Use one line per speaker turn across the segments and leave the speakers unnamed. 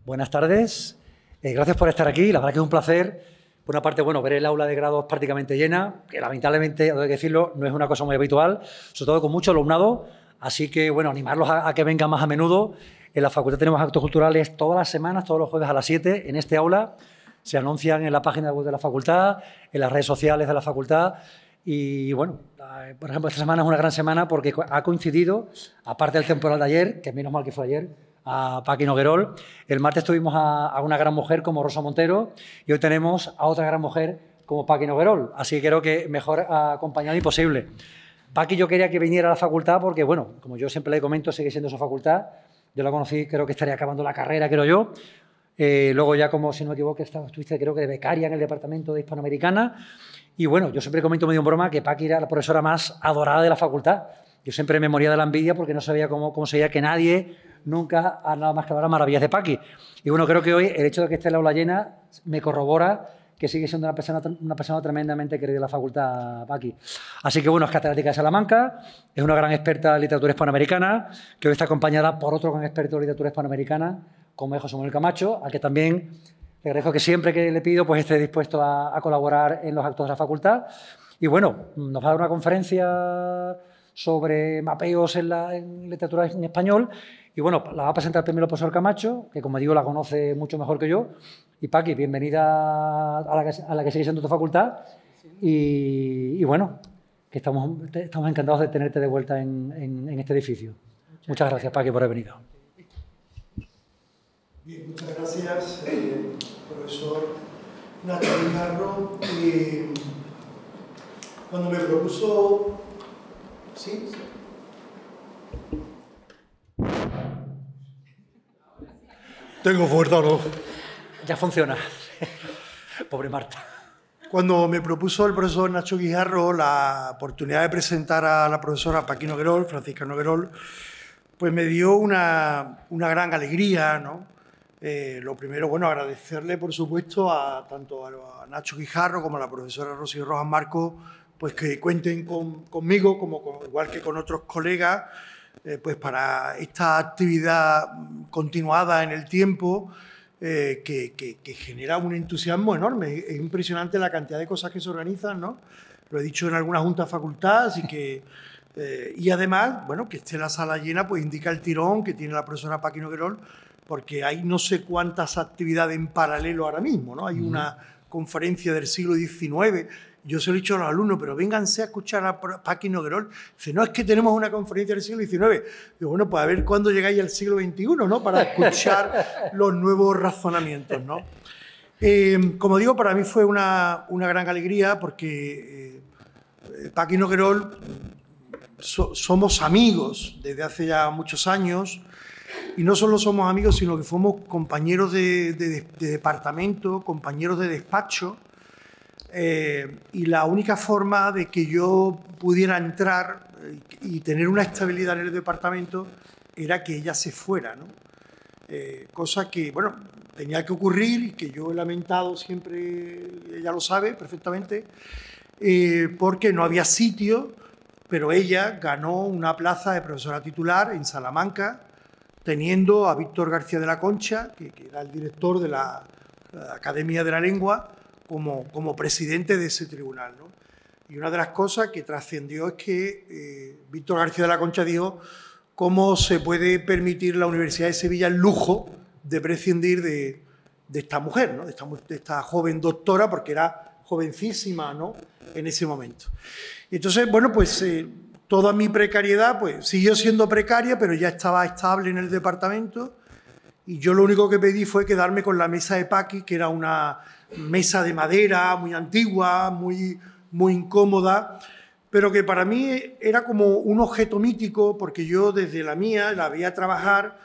Buenas tardes. Gracias por estar aquí. La verdad que es un placer. Por una parte, bueno, ver el aula de grados prácticamente llena, que lamentablemente, hay que decirlo, no es una cosa muy habitual, sobre todo con mucho alumnado. Así que, bueno, animarlos a que vengan más a menudo. En la facultad tenemos actos culturales todas las semanas, todos los jueves a las 7 en este aula. Se anuncian en la página web de la facultad, en las redes sociales de la facultad. Y, bueno, por ejemplo, esta semana es una gran semana porque ha coincidido, aparte del temporal de ayer, que menos mal que fue ayer, a Paqui Noguerol. El martes tuvimos a una gran mujer como Rosa Montero y hoy tenemos a otra gran mujer como Paqui Noguerol. Así que creo que mejor acompañado imposible. Paqui yo quería que viniera a la facultad porque, bueno, como yo siempre le comento, sigue siendo su facultad. Yo la conocí, creo que estaría acabando la carrera, creo yo. Luego ya, como si no me equivoco, estuviste creo que de becaria en el departamento de Hispanoamericana. Y bueno, yo siempre comento medio en broma que Paqui era la profesora más adorada de la facultad. Yo siempre me moría de la envidia porque no sabía cómo sería que nadie nunca ha nada más que hablar maravillas de Paqui. Y bueno, creo que hoy el hecho de que esté la aula llena me corrobora que sigue siendo una persona tremendamente querida de la facultad, Paqui. Así que bueno, es catedrática de Salamanca, es una gran experta en literatura hispanoamericana, que hoy está acompañada por otro gran experto en literatura hispanoamericana, como es José Manuel Camacho, al que también le agradezco que siempre que le pido pues esté dispuesto a colaborar en los actos de la facultad. Y bueno, nos va a dar una conferencia sobre mapeos en literatura en español. Y bueno, la va a presentar primero el profesor Camacho, que como digo la conoce mucho mejor que yo. Y Paqui, bienvenida a la que sigue siendo tu facultad. Y bueno, que estamos encantados de tenerte de vuelta en este edificio. Muchas gracias, Paqui, por haber venido.
Bien, muchas gracias, profesor Nacho Guijarro. Cuando me propuso... ¿Sí? ¿Tengo fuerza o no?
Ya funciona. Pobre Marta.
Cuando me propuso el profesor Nacho Guijarro la oportunidad de presentar a la profesora Paqui Noguerol, Francisca Noguerol, pues me dio una gran alegría, ¿no? Lo primero, bueno, agradecerle, por supuesto, tanto a Nacho Guijarro como a la profesora Rocío Rojas Marco, pues que cuenten conmigo, igual que con otros colegas, pues para esta actividad continuada en el tiempo que genera un entusiasmo enorme. Es impresionante la cantidad de cosas que se organizan, ¿no? Lo he dicho en alguna junta de facultad, así que... y además, bueno, que esté la sala llena, pues indica el tirón que tiene la profesora Paqui Noguerol, porque hay no sé cuántas actividades en paralelo ahora mismo, ¿no? Hay una conferencia del siglo XIX. Yo se lo he dicho a los alumnos, pero vénganse a escuchar a Paqui Noguerol. Dice, no, es que tenemos una conferencia del siglo XIX. Digo, bueno, pues a ver cuándo llegáis al siglo XXI, ¿no? Para escuchar los nuevos razonamientos, ¿no? Como digo, para mí fue una gran alegría porque Paqui Noguerol somos amigos desde hace ya muchos años. Y no solo somos amigos, sino que fuimos compañeros de departamento, compañeros de despacho. Y la única forma de que yo pudiera entrar y tener una estabilidad en el departamento era que ella se fuera, ¿no? Cosa que, bueno, tenía que ocurrir y que yo he lamentado siempre, ella lo sabe perfectamente, porque no había sitio, pero ella ganó una plaza de profesora titular en Salamanca, teniendo a Víctor García de la Concha, que era el director de la Academia de la Lengua, como presidente de ese tribunal, ¿no? Y una de las cosas que trascendió es que Víctor García de la Concha dijo cómo se puede permitir la Universidad de Sevilla el lujo de prescindir de esta mujer, ¿no? de esta joven doctora, porque era jovencísima, ¿no? En ese momento. Entonces, bueno, pues toda mi precariedad pues siguió siendo precaria, pero ya estaba estable en el departamento. Y yo lo único que pedí fue quedarme con la mesa de Paqui, que era una mesa de madera muy antigua, muy incómoda, pero que para mí era como un objeto mítico, porque yo desde la mía la veía trabajar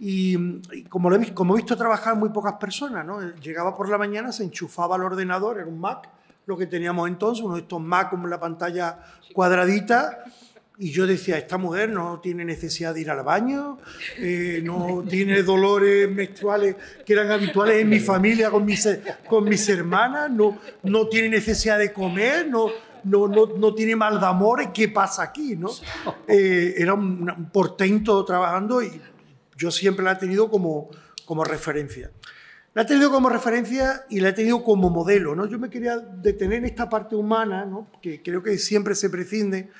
y como he visto trabajar muy pocas personas, ¿no? Llegaba por la mañana, se enchufaba al ordenador, era un Mac, lo que teníamos entonces, uno de estos Mac con la pantalla cuadradita. Y yo decía, esta mujer no tiene necesidad de ir al baño, no tiene dolores menstruales que eran habituales en mi familia con mis hermanas, no tiene necesidad de comer, no tiene mal de amores, ¿qué pasa aquí, no? Era un portento trabajando y yo siempre la he tenido como como referencia. La he tenido como referencia y la he tenido como modelo, ¿no? Yo me quería detener en esta parte humana, ¿no? Que creo que siempre se prescinde.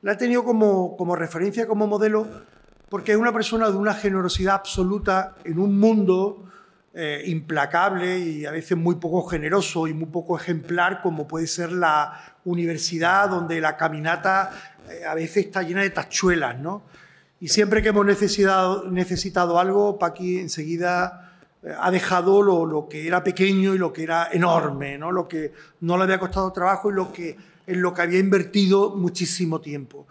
La he tenido como referencia, como modelo, porque es una persona de una generosidad absoluta en un mundo implacable y a veces muy poco generoso y muy poco ejemplar, como puede ser la universidad, donde la caminata a veces está llena de tachuelas, ¿no? Y siempre que hemos necesitado algo, Paqui enseguida ha dejado lo que era pequeño y lo que era enorme, ¿no? Lo que no le había costado trabajo y en lo que había invertido muchísimo tiempo.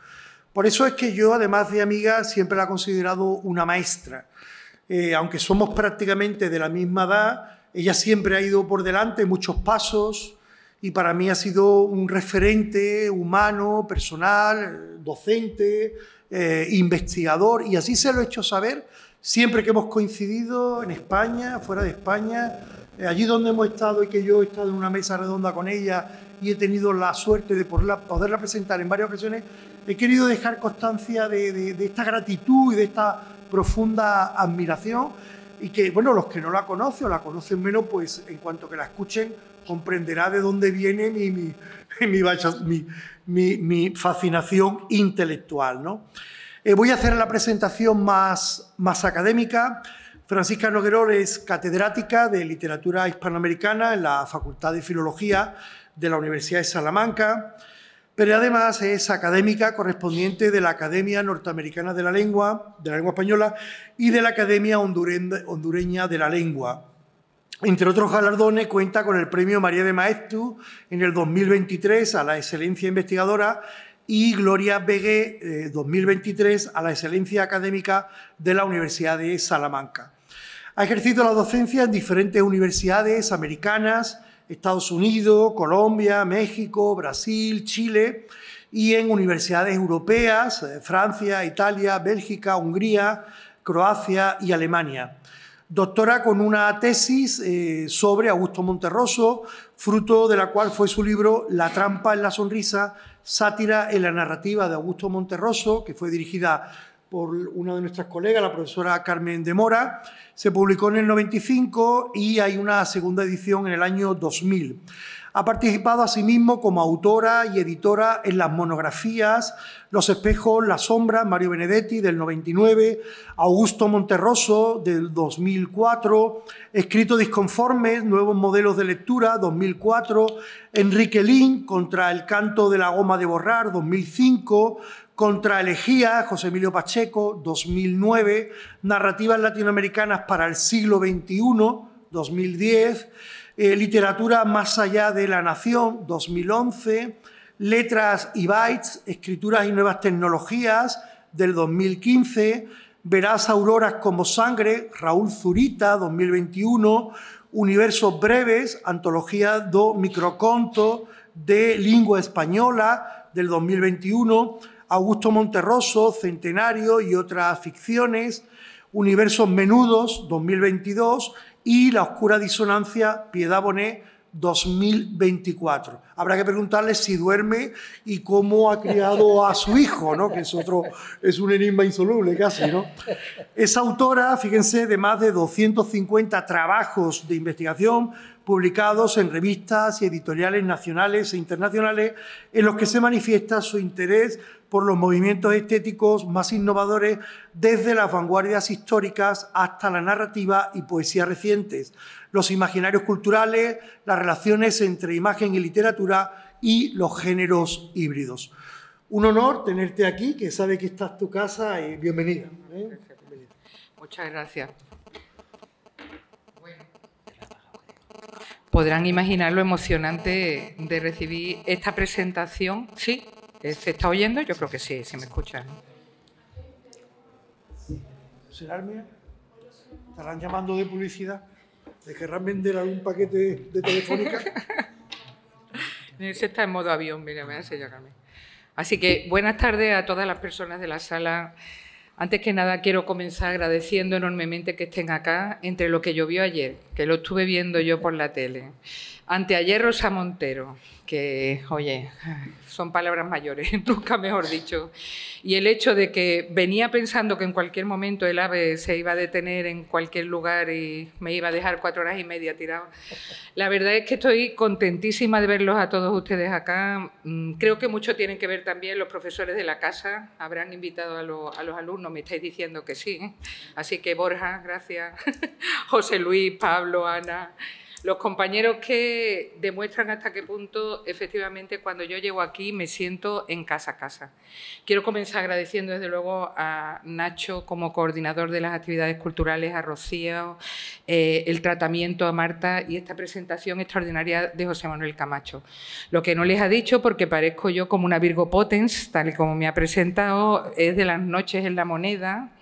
Por eso es que yo, además de amiga, siempre la he considerado una maestra. Aunque somos prácticamente de la misma edad, ella siempre ha ido por delante muchos pasos y para mí ha sido un referente humano, personal, docente, investigador, y así se lo he hecho saber siempre que hemos coincidido en España, fuera de España, allí donde hemos estado y que yo he estado en una mesa redonda con ella y he tenido la suerte de poderla presentar en varias ocasiones. He querido dejar constancia de esta gratitud y de esta profunda admiración, y que, bueno, los que no la conocen o la conocen menos, pues en cuanto que la escuchen comprenderá de dónde viene mi fascinación intelectual, ¿no? Voy a hacer la presentación más académica. Francisca Noguerol es catedrática de Literatura Hispanoamericana en la Facultad de Filología de la Universidad de Salamanca, pero además es académica correspondiente de la Academia Norteamericana de la Lengua Española y de la Academia Hondureña de la Lengua. Entre otros galardones, cuenta con el Premio María de Maeztu en el 2023 a la excelencia investigadora y Gloria Begué 2023 a la excelencia académica de la Universidad de Salamanca. Ha ejercido la docencia en diferentes universidades americanas, Estados Unidos, Colombia, México, Brasil, Chile, y en universidades europeas, Francia, Italia, Bélgica, Hungría, Croacia y Alemania. Doctora con una tesis sobre Augusto Monterroso, fruto de la cual fue su libro La trampa en la sonrisa, sátira en la narrativa de Augusto Monterroso, que fue dirigida por una de nuestras colegas, la profesora Carmen de Mora. Se publicó en el 95 y hay una segunda edición en el año 2000. Ha participado asimismo como autora y editora en las monografías Los espejos, las sombras, Mario Benedetti, del 99, Augusto Monterroso, del 2004, Escritos disconformes, nuevos modelos de lectura, 2004, Enrique Lin, Contra el canto de la goma de borrar, 2005, Contra Elegía, José Emilio Pacheco, 2009, Narrativas latinoamericanas para el siglo XXI, 2010, Literatura más allá de la nación, 2011, Letras y bytes, Escrituras y nuevas tecnologías, del 2015, Verás auroras como sangre, Raúl Zurita, 2021, Universos breves, Antología do microconto de lingua española, del 2021, Augusto Monterroso, Centenario y otras ficciones, Universos menudos, 2022, y La oscura disonancia, Piedad Bonet, 2024. Habrá que preguntarle si duerme y cómo ha criado a su hijo, ¿no? Que es un enigma insoluble casi, ¿no? Es autora, fíjense, de más de 250 trabajos de investigación publicados en revistas y editoriales nacionales e internacionales, en los que se manifiesta su interés por los movimientos estéticos más innovadores, desde las vanguardias históricas hasta la narrativa y poesía recientes, los imaginarios culturales, las relaciones entre imagen y literatura y los géneros híbridos. Un honor tenerte aquí, que sabe que esta es tu casa, y bienvenida.
Muchas gracias. Bueno, podrán imaginar lo emocionante de recibir esta presentación. ¿Sí? ¿Se está oyendo? Yo creo que sí, se me escucha, ¿no?
¿Será el mío? ¿Estarán llamando de publicidad? ¿Le querrán vender algún paquete de Telefónica?
Ese está en modo avión, mira, me hace llamarme. Así que buenas tardes a todas las personas de la sala. Antes que nada quiero comenzar agradeciendo enormemente que estén acá entre lo que llovió ayer, que lo estuve viendo yo por la tele. Anteayer Rosa Montero, que, oye, son palabras mayores, nunca mejor dicho. Y el hecho de que venía pensando que en cualquier momento el AVE se iba a detener en cualquier lugar y me iba a dejar 4 horas y media tirado. La verdad es que estoy contentísima de verlos a todos ustedes acá. Creo que mucho tienen que ver también los profesores de la casa. Habrán invitado a los alumnos, me estáis diciendo que sí. Así que Borja, gracias. José Luis, Pablo, Ana... Los compañeros que demuestran hasta qué punto, efectivamente, cuando yo llego aquí me siento en casa. Quiero comenzar agradeciendo, desde luego, a Nacho como coordinador de las actividades culturales, a Rocío, el tratamiento a Marta y esta presentación extraordinaria de José Manuel Camacho. Lo que no les ha dicho, porque parezco yo como una Virgo Potens, tal y como me ha presentado, es de las noches en la Moneda,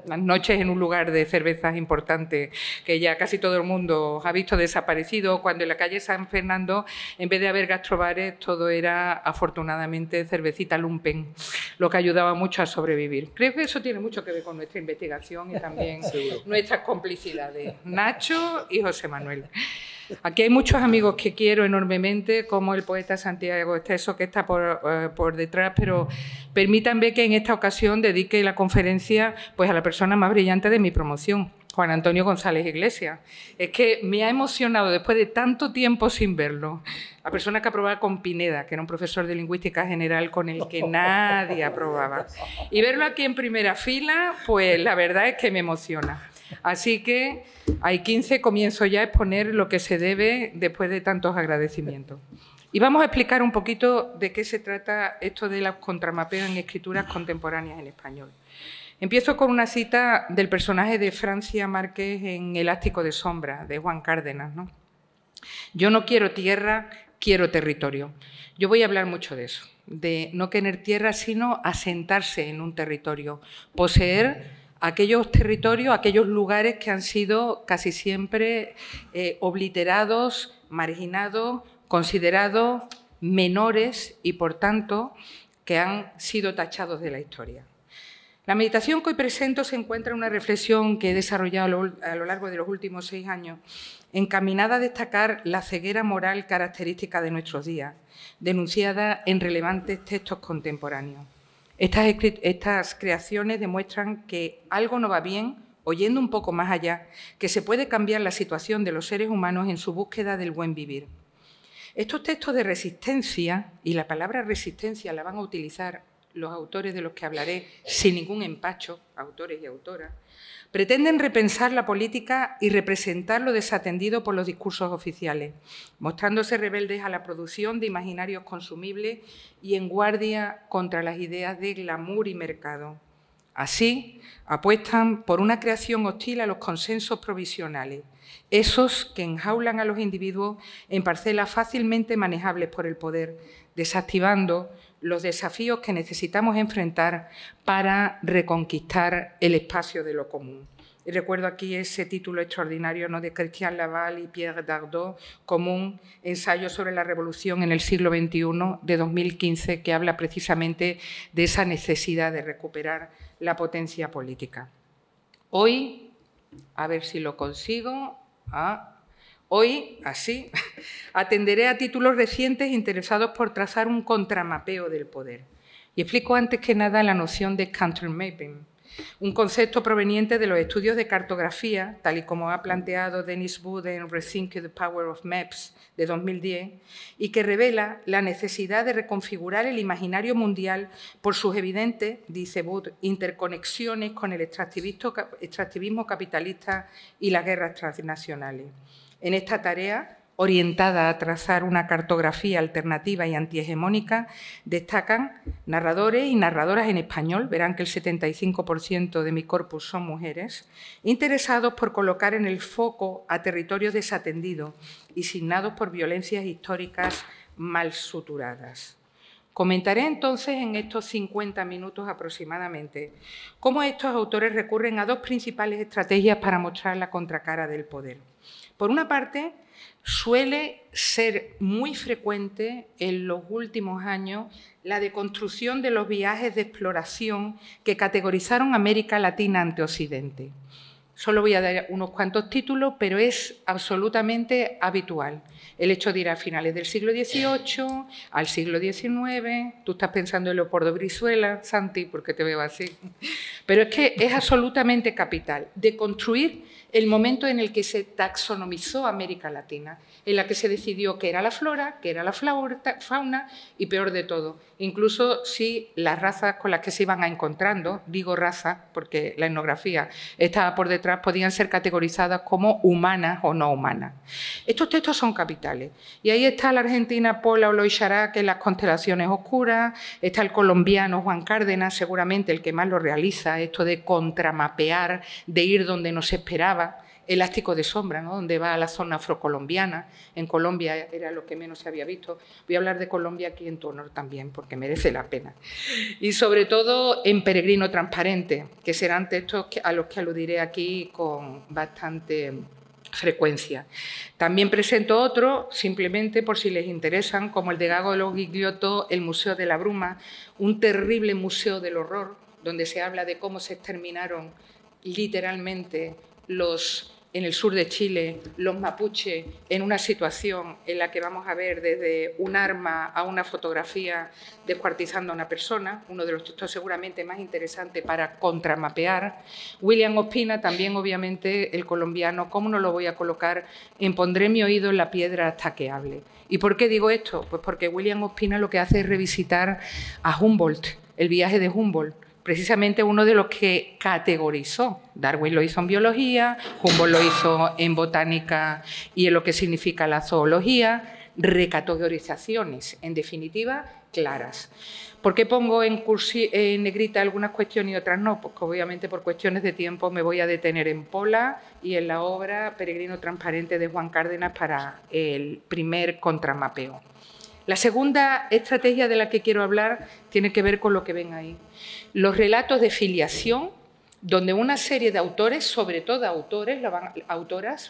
las noches en un lugar de cervezas importante que ya casi todo el mundo ha visto desaparecido, cuando en la calle San Fernando, en vez de haber gastrobares, todo era afortunadamente cervecita lumpen, lo que ayudaba mucho a sobrevivir. Creo que eso tiene mucho que ver con nuestra investigación y también nuestras complicidades, Nacho y José Manuel. Aquí hay muchos amigos que quiero enormemente, como el poeta Santiago Esteso, que está por detrás, pero permítanme que en esta ocasión dedique la conferencia pues, a la persona más brillante de mi promoción, Juan Antonio González Iglesias. Es que me ha emocionado, después de tanto tiempo sin verlo, la persona que aprobaba con Pineda, que era un profesor de lingüística general con el que nadie aprobaba. Y verlo aquí en primera fila, pues la verdad es que me emociona. Así que hay 15, comienzo ya a exponer lo que se debe después de tantos agradecimientos. Y vamos a explicar un poquito de qué se trata esto de los contramapeos en escrituras contemporáneas en español. Empiezo con una cita del personaje de Francia Márquez en El ástico de sombra, de Juan Cárdenas, ¿no? Yo no quiero tierra, quiero territorio. Yo voy a hablar mucho de eso, de no querer tierra, sino asentarse en un territorio, poseer aquellos territorios, aquellos lugares que han sido casi siempre obliterados, marginados, considerados menores y, por tanto, que han sido tachados de la historia. La meditación que hoy presento se encuentra en una reflexión que he desarrollado a lo largo de los últimos 6 años, encaminada a destacar la ceguera moral característica de nuestros días, denunciada en relevantes textos contemporáneos. Estas creaciones demuestran que algo no va bien, oyendo un poco más allá, que se puede cambiar la situación de los seres humanos en su búsqueda del buen vivir. Estos textos de resistencia, y la palabra resistencia la van a utilizar los autores de los que hablaré sin ningún empacho, autores y autoras, pretenden repensar la política y representar lo desatendido por los discursos oficiales, mostrándose rebeldes a la producción de imaginarios consumibles y en guardia contra las ideas de glamour y mercado. Así, apuestan por una creación hostil a los consensos provisionales, esos que enjaulan a los individuos en parcelas fácilmente manejables por el poder, desactivando los desafíos que necesitamos enfrentar para reconquistar el espacio de lo común. Y recuerdo aquí ese título extraordinario, ¿no?, de Christian Laval y Pierre Dardot, Común, ensayo sobre la revolución en el siglo XXI, de 2015, que habla precisamente de esa necesidad de recuperar la potencia política. Hoy, a ver si lo consigo, hoy, así, atenderé a títulos recientes interesados por trazar un contramapeo del poder. Y explico antes que nada la noción de countermapping, un concepto proveniente de los estudios de cartografía, tal y como ha planteado Dennis Wood en Rethinking the Power of Maps de 2010, y que revela la necesidad de reconfigurar el imaginario mundial por sus evidentes, dice Wood, interconexiones con el extractivismo capitalista y las guerras transnacionales. En esta tarea, orientada a trazar una cartografía alternativa y antihegemónica, destacan narradores y narradoras en español, verán que el 75% de mi corpus son mujeres, interesados por colocar en el foco a territorios desatendidos y signados por violencias históricas mal suturadas. Comentaré entonces en estos 50 minutos aproximadamente cómo estos autores recurren a 2 principales estrategias para mostrar la contracara del poder. Por una parte, suele ser muy frecuente en los últimos años la deconstrucción de los viajes de exploración que categorizaron América Latina ante Occidente. Solo voy a dar unos cuantos títulos, pero es absolutamente habitual. El hecho de ir a finales del siglo XVIII, al siglo XIX. Tú estás pensando en Leopoldo Brizuela, Santi, porque te veo así. Pero es que es absolutamente capital de construir el momento en el que se taxonomizó América Latina, en la que se decidió qué era la flora, qué era la fauna y, peor de todo, incluso si las razas con las que se iban encontrando, digo razas porque la etnografía estaba por detrás, podían ser categorizadas como humanas o no humanas. Estos textos son capitales. Y ahí está la argentina Paula Oloy-Charac en Las constelaciones oscuras, está el colombiano Juan Cárdenas, seguramente el que más lo realiza, esto de contramapear, de ir donde no se esperaba, Elástico de sombra, ¿no? Donde va a la zona afrocolombiana. En Colombia era lo que menos se había visto. Voy a hablar de Colombia aquí en tu honor también, porque merece la pena. Y sobre todo en Peregrino transparente, que serán textos a los que aludiré aquí con bastante frecuencia. También presento otro, simplemente por si les interesan, como el de Gago Gigliotto, El Museo de la Bruma, un terrible museo del horror, donde se habla de cómo se exterminaron literalmente en el sur de Chile, los mapuches, en una situación en la que vamos a ver desde un arma a una fotografía descuartizando a una persona, uno de los textos seguramente más interesantes para contramapear. William Ospina, también obviamente el colombiano, ¿cómo no lo voy a colocar en Pondré mi oído en la piedra hasta que hable? ¿Y por qué digo esto? Pues porque William Ospina lo que hace es revisitar a Humboldt, el viaje de Humboldt, precisamente uno de los que categorizó. Darwin lo hizo en biología, Humboldt lo hizo en botánica y en lo que significa la zoología, recategorizaciones, en definitiva, claras. ¿Por qué pongo en negrita algunas cuestiones y otras no? Pues obviamente por cuestiones de tiempo me voy a detener en Pola y en la obra Peregrino transparente de Juan Cárdenas para el primer contramapeo. La segunda estrategia de la que quiero hablar tiene que ver con lo que ven ahí. Los relatos de filiación, donde una serie de autores, sobre todo autoras,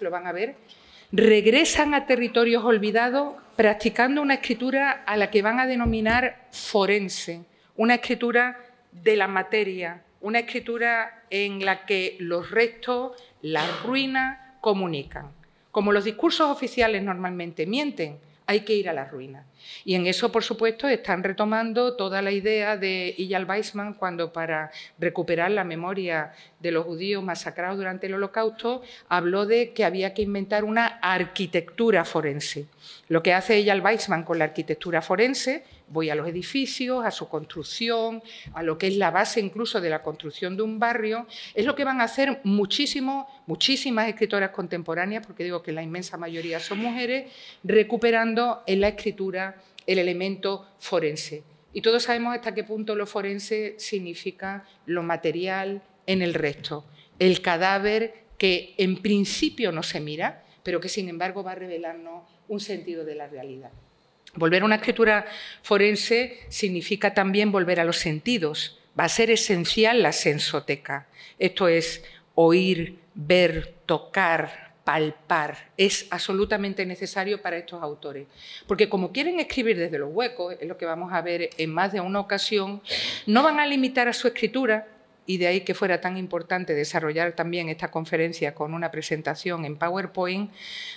lo van a ver, regresan a territorios olvidados practicando una escritura a la que van a denominar forense, una escritura de la materia, una escritura en la que los restos, las ruinas, comunican. Como los discursos oficiales normalmente mienten, hay que ir a la ruina. Y en eso, por supuesto, están retomando toda la idea de Eyal Weizman cuando, para recuperar la memoria de los judíos masacrados durante el Holocausto, habló de que había que inventar una arquitectura forense. Lo que hace Eyal Weizman con la arquitectura forense, voy a los edificios, a su construcción, a lo que es la base incluso de la construcción de un barrio, es lo que van a hacer muchísimas escritoras contemporáneas, porque digo que la inmensa mayoría son mujeres, recuperando en la escritura el elemento forense. Y todos sabemos hasta qué punto lo forense significa lo material en el resto, el cadáver que en principio no se mira, pero que sin embargo va a revelarnos un sentido de la realidad. Volver a una escritura forense significa también volver a los sentidos. Va a ser esencial la sensoteca. Esto es oír, ver, tocar, palpar. Es absolutamente necesario para estos autores. Porque como quieren escribir desde los huecos, es lo que vamos a ver en más de una ocasión, no van a limitar a su escritura, y de ahí que fuera tan importante desarrollar también esta conferencia con una presentación en PowerPoint,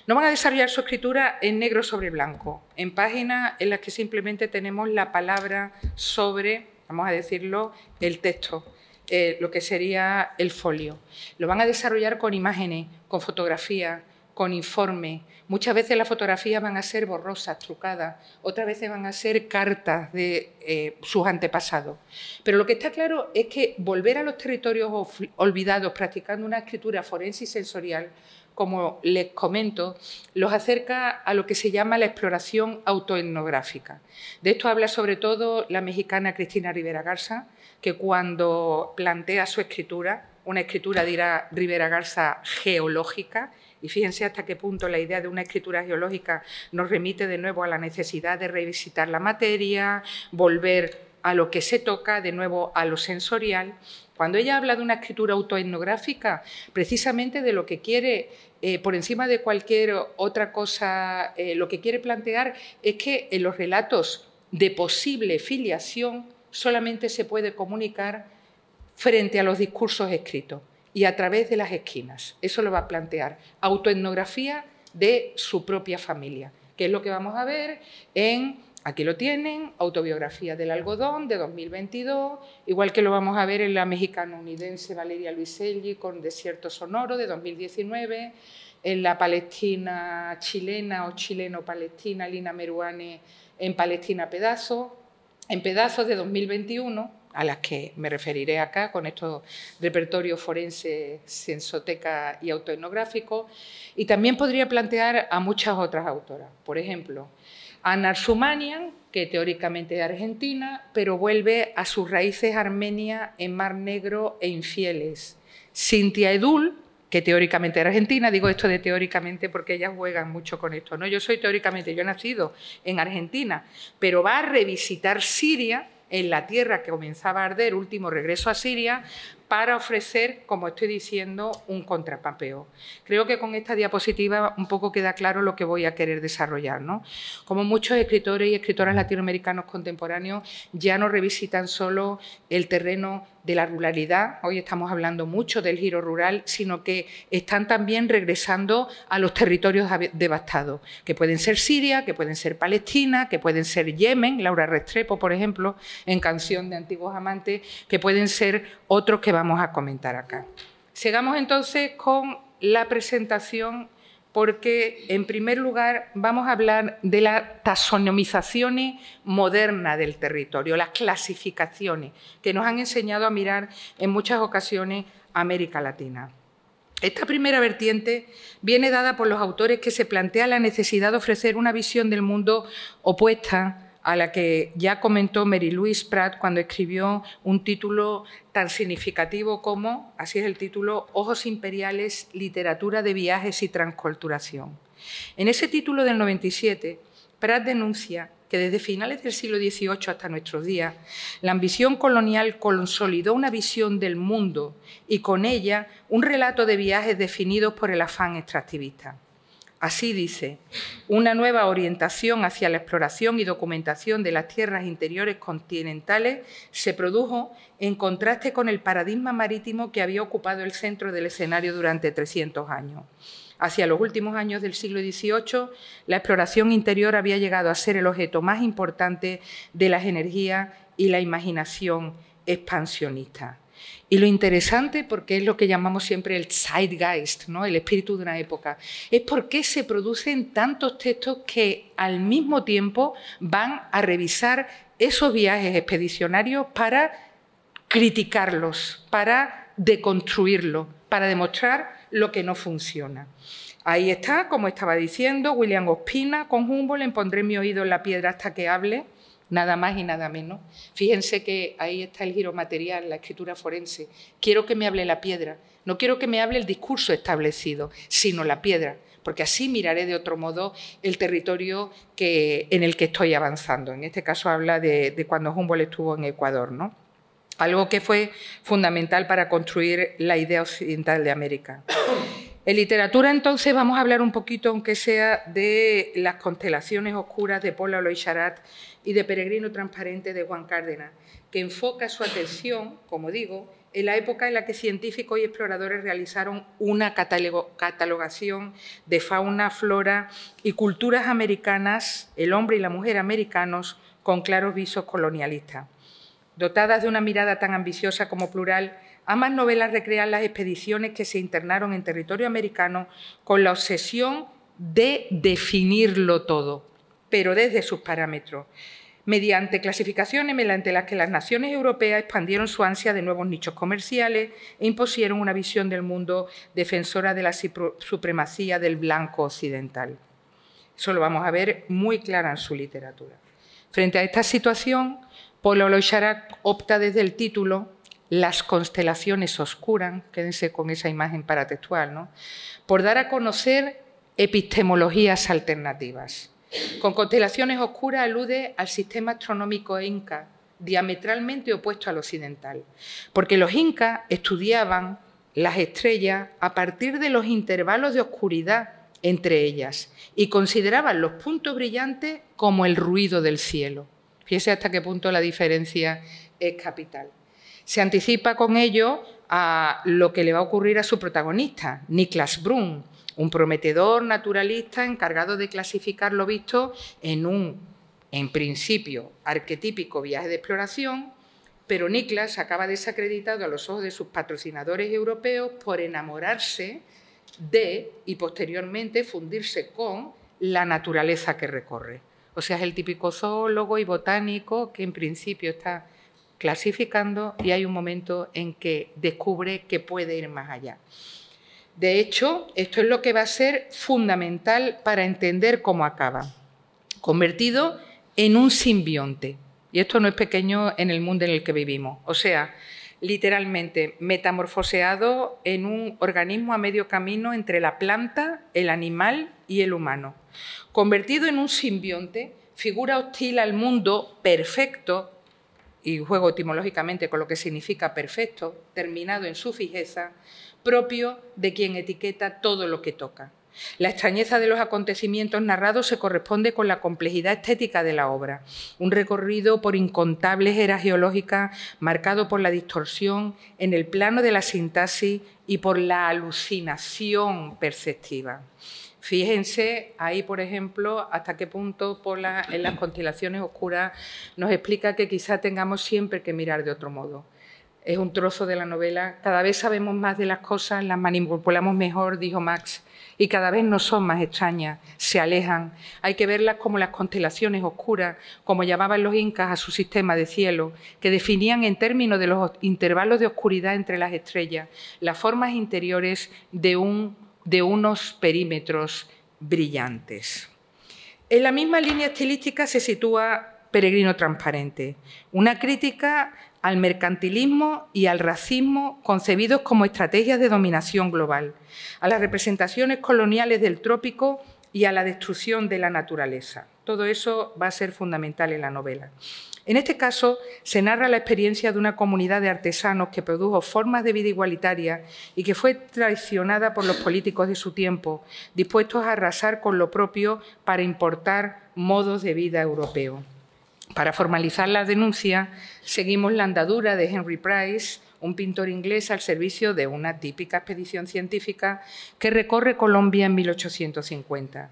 no van a desarrollar su escritura en negro sobre blanco, en páginas en las que simplemente tenemos la palabra sobre, vamos a decirlo, el texto, lo que sería el folio. Lo van a desarrollar con imágenes, con fotografías, con informes. Muchas veces las fotografías van a ser borrosas, trucadas, otras veces van a ser cartas de sus antepasados. Pero lo que está claro es que volver a los territorios olvidados practicando una escritura forense y sensorial, como les comento, los acerca a lo que se llama la exploración autoetnográfica. De esto habla sobre todo la mexicana Cristina Rivera Garza, que cuando plantea su escritura, una escritura, dirá Rivera Garza, geológica, y fíjense hasta qué punto la idea de una escritura geológica nos remite de nuevo a la necesidad de revisitar la materia, volver a lo que se toca, de nuevo a lo sensorial. Cuando ella habla de una escritura autoetnográfica, precisamente de lo que quiere, por encima de cualquier otra cosa, lo que quiere plantear es que en los relatos de posible filiación solamente se puede comunicar frente a los discursos escritos. y a través de las esquinas. Eso lo va a plantear. Autoetnografía de su propia familia, que es lo que vamos a ver en, aquí lo tienen, Autobiografía del algodón, de 2022, igual que lo vamos a ver en la mexicano-unidense Valeria Luiselli con Desierto Sonoro, de 2019, en la Palestina chilena o chileno-palestina, Lina Meruane, en Palestina en pedazos de 2021, a las que me referiré acá con estos repertorios forenses, sensoteca y autoetnográficos, y también podría plantear a muchas otras autoras. Por ejemplo, Ana Arxumanian, que teóricamente es argentina, pero vuelve a sus raíces armenias en Mar Negro e Infieles. Cintia Edul, que teóricamente era argentina, digo esto de teóricamente porque ellas juegan mucho con esto, ¿no? Yo soy teóricamente, yo he nacido en Argentina, pero va a revisitar Siria, en la tierra que comenzaba a arder, último regreso a Siria, para ofrecer, como estoy diciendo, un contrapapeo. Creo que con esta diapositiva un poco queda claro lo que voy a querer desarrollar, ¿no? Como muchos escritores y escritoras latinoamericanos contemporáneos ya no revisitan solo el terreno de la ruralidad, hoy estamos hablando mucho del giro rural, sino que están también regresando a los territorios devastados, que pueden ser Siria, que pueden ser Palestina, que pueden ser Yemen, Laura Restrepo, por ejemplo, en Canción de Antiguos Amantes, que pueden ser otros que vamos a comentar acá. Sigamos entonces con la presentación, porque en primer lugar vamos a hablar de las taxonomizaciones modernas del territorio, las clasificaciones que nos han enseñado a mirar en muchas ocasiones a América Latina. Esta primera vertiente viene dada por los autores que se plantea la necesidad de ofrecer una visión del mundo opuesta a la que ya comentó Mary Louise Pratt cuando escribió un título tan significativo como, así es el título, Ojos imperiales, literatura de viajes y transculturación. En ese título del 97, Pratt denuncia que desde finales del siglo XVIII hasta nuestros días, la ambición colonial consolidó una visión del mundo y con ella un relato de viajes definidos por el afán extractivista. Así dice, una nueva orientación hacia la exploración y documentación de las tierras interiores continentales se produjo en contraste con el paradigma marítimo que había ocupado el centro del escenario durante 300 años. Hacia los últimos años del siglo XVIII, la exploración interior había llegado a ser el objeto más importante de las energías y la imaginación expansionista. Y lo interesante, porque es lo que llamamos siempre el Zeitgeist, ¿no? El espíritu de una época, es por qué se producen tantos textos que al mismo tiempo van a revisar esos viajes expedicionarios para criticarlos, para deconstruirlos, para demostrar lo que no funciona. Ahí está, como estaba diciendo, William Ospina con Humboldt en Pondré mi oído en la piedra hasta que hable, nada más y nada menos. Fíjense que ahí está el giro material, la escritura forense. Quiero que me hable la piedra, no quiero que me hable el discurso establecido, sino la piedra, porque así miraré de otro modo el territorio en el que estoy avanzando. En este caso habla de cuando Humboldt estuvo en Ecuador, ¿no? Algo que fue fundamental para construir la idea occidental de América. En literatura, entonces, vamos a hablar un poquito, aunque sea, de las constelaciones oscuras de Paul Aloy-Charat y de Peregrino Transparente de Juan Cárdenas, que enfoca su atención, como digo, en la época en la que científicos y exploradores realizaron una catalogación de fauna, flora y culturas americanas, el hombre y la mujer americanos, con claros visos colonialistas. Dotadas de una mirada tan ambiciosa como plural, ambas novelas recrean las expediciones que se internaron en territorio americano con la obsesión de definirlo todo, pero desde sus parámetros, mediante clasificaciones mediante las que las naciones europeas expandieron su ansia de nuevos nichos comerciales e impusieron una visión del mundo defensora de la supremacía del blanco occidental. Eso lo vamos a ver muy clara en su literatura. Frente a esta situación, Paul Aloy-Charat opta desde el título Las constelaciones oscuras, quédense con esa imagen paratextual, ¿no?, por dar a conocer epistemologías alternativas. Con constelaciones oscuras alude al sistema astronómico inca, diametralmente opuesto al occidental, porque los incas estudiaban las estrellas a partir de los intervalos de oscuridad entre ellas y consideraban los puntos brillantes como el ruido del cielo. Fíjese hasta qué punto la diferencia es capital. Se anticipa con ello a lo que le va a ocurrir a su protagonista, Niklas Bruhn, un prometedor naturalista encargado de clasificar lo visto en un, en principio, arquetípico viaje de exploración, pero Niklas acaba desacreditado a los ojos de sus patrocinadores europeos por enamorarse de y posteriormente fundirse con la naturaleza que recorre. O sea, es el típico zoólogo y botánico que en principio está clasificando y hay un momento en que descubre que puede ir más allá. De hecho, esto es lo que va a ser fundamental para entender cómo acaba. Convertido en un simbionte. Y esto no es pequeño en el mundo en el que vivimos. O sea, literalmente metamorfoseado en un organismo a medio camino entre la planta, el animal y el humano. Convertido en un simbionte, figura hostil al mundo perfecto, y juego etimológicamente con lo que significa perfecto, terminado en su fijeza, propio de quien etiqueta todo lo que toca. La extrañeza de los acontecimientos narrados se corresponde con la complejidad estética de la obra, un recorrido por incontables eras geológicas marcado por la distorsión en el plano de la sintaxis y por la alucinación perceptiva. Fíjense ahí, por ejemplo, hasta qué punto Pola en las constelaciones oscuras nos explica que quizá tengamos siempre que mirar de otro modo. Es un trozo de la novela. Cada vez sabemos más de las cosas, las manipulamos mejor, dijo Max, y cada vez no son más extrañas, se alejan. Hay que verlas como las constelaciones oscuras, como llamaban los incas a su sistema de cielo, que definían en términos de los intervalos de oscuridad entre las estrellas, las formas interiores de unos perímetros brillantes. En la misma línea estilística se sitúa Peregrino Transparente, una crítica al mercantilismo y al racismo concebidos como estrategias de dominación global, a las representaciones coloniales del trópico y a la destrucción de la naturaleza. Todo eso va a ser fundamental en la novela. En este caso, se narra la experiencia de una comunidad de artesanos que produjo formas de vida igualitarias y que fue traicionada por los políticos de su tiempo, dispuestos a arrasar con lo propio para importar modos de vida europeos. Para formalizar la denuncia, seguimos la andadura de Henry Price, un pintor inglés al servicio de una típica expedición científica que recorre Colombia en 1850.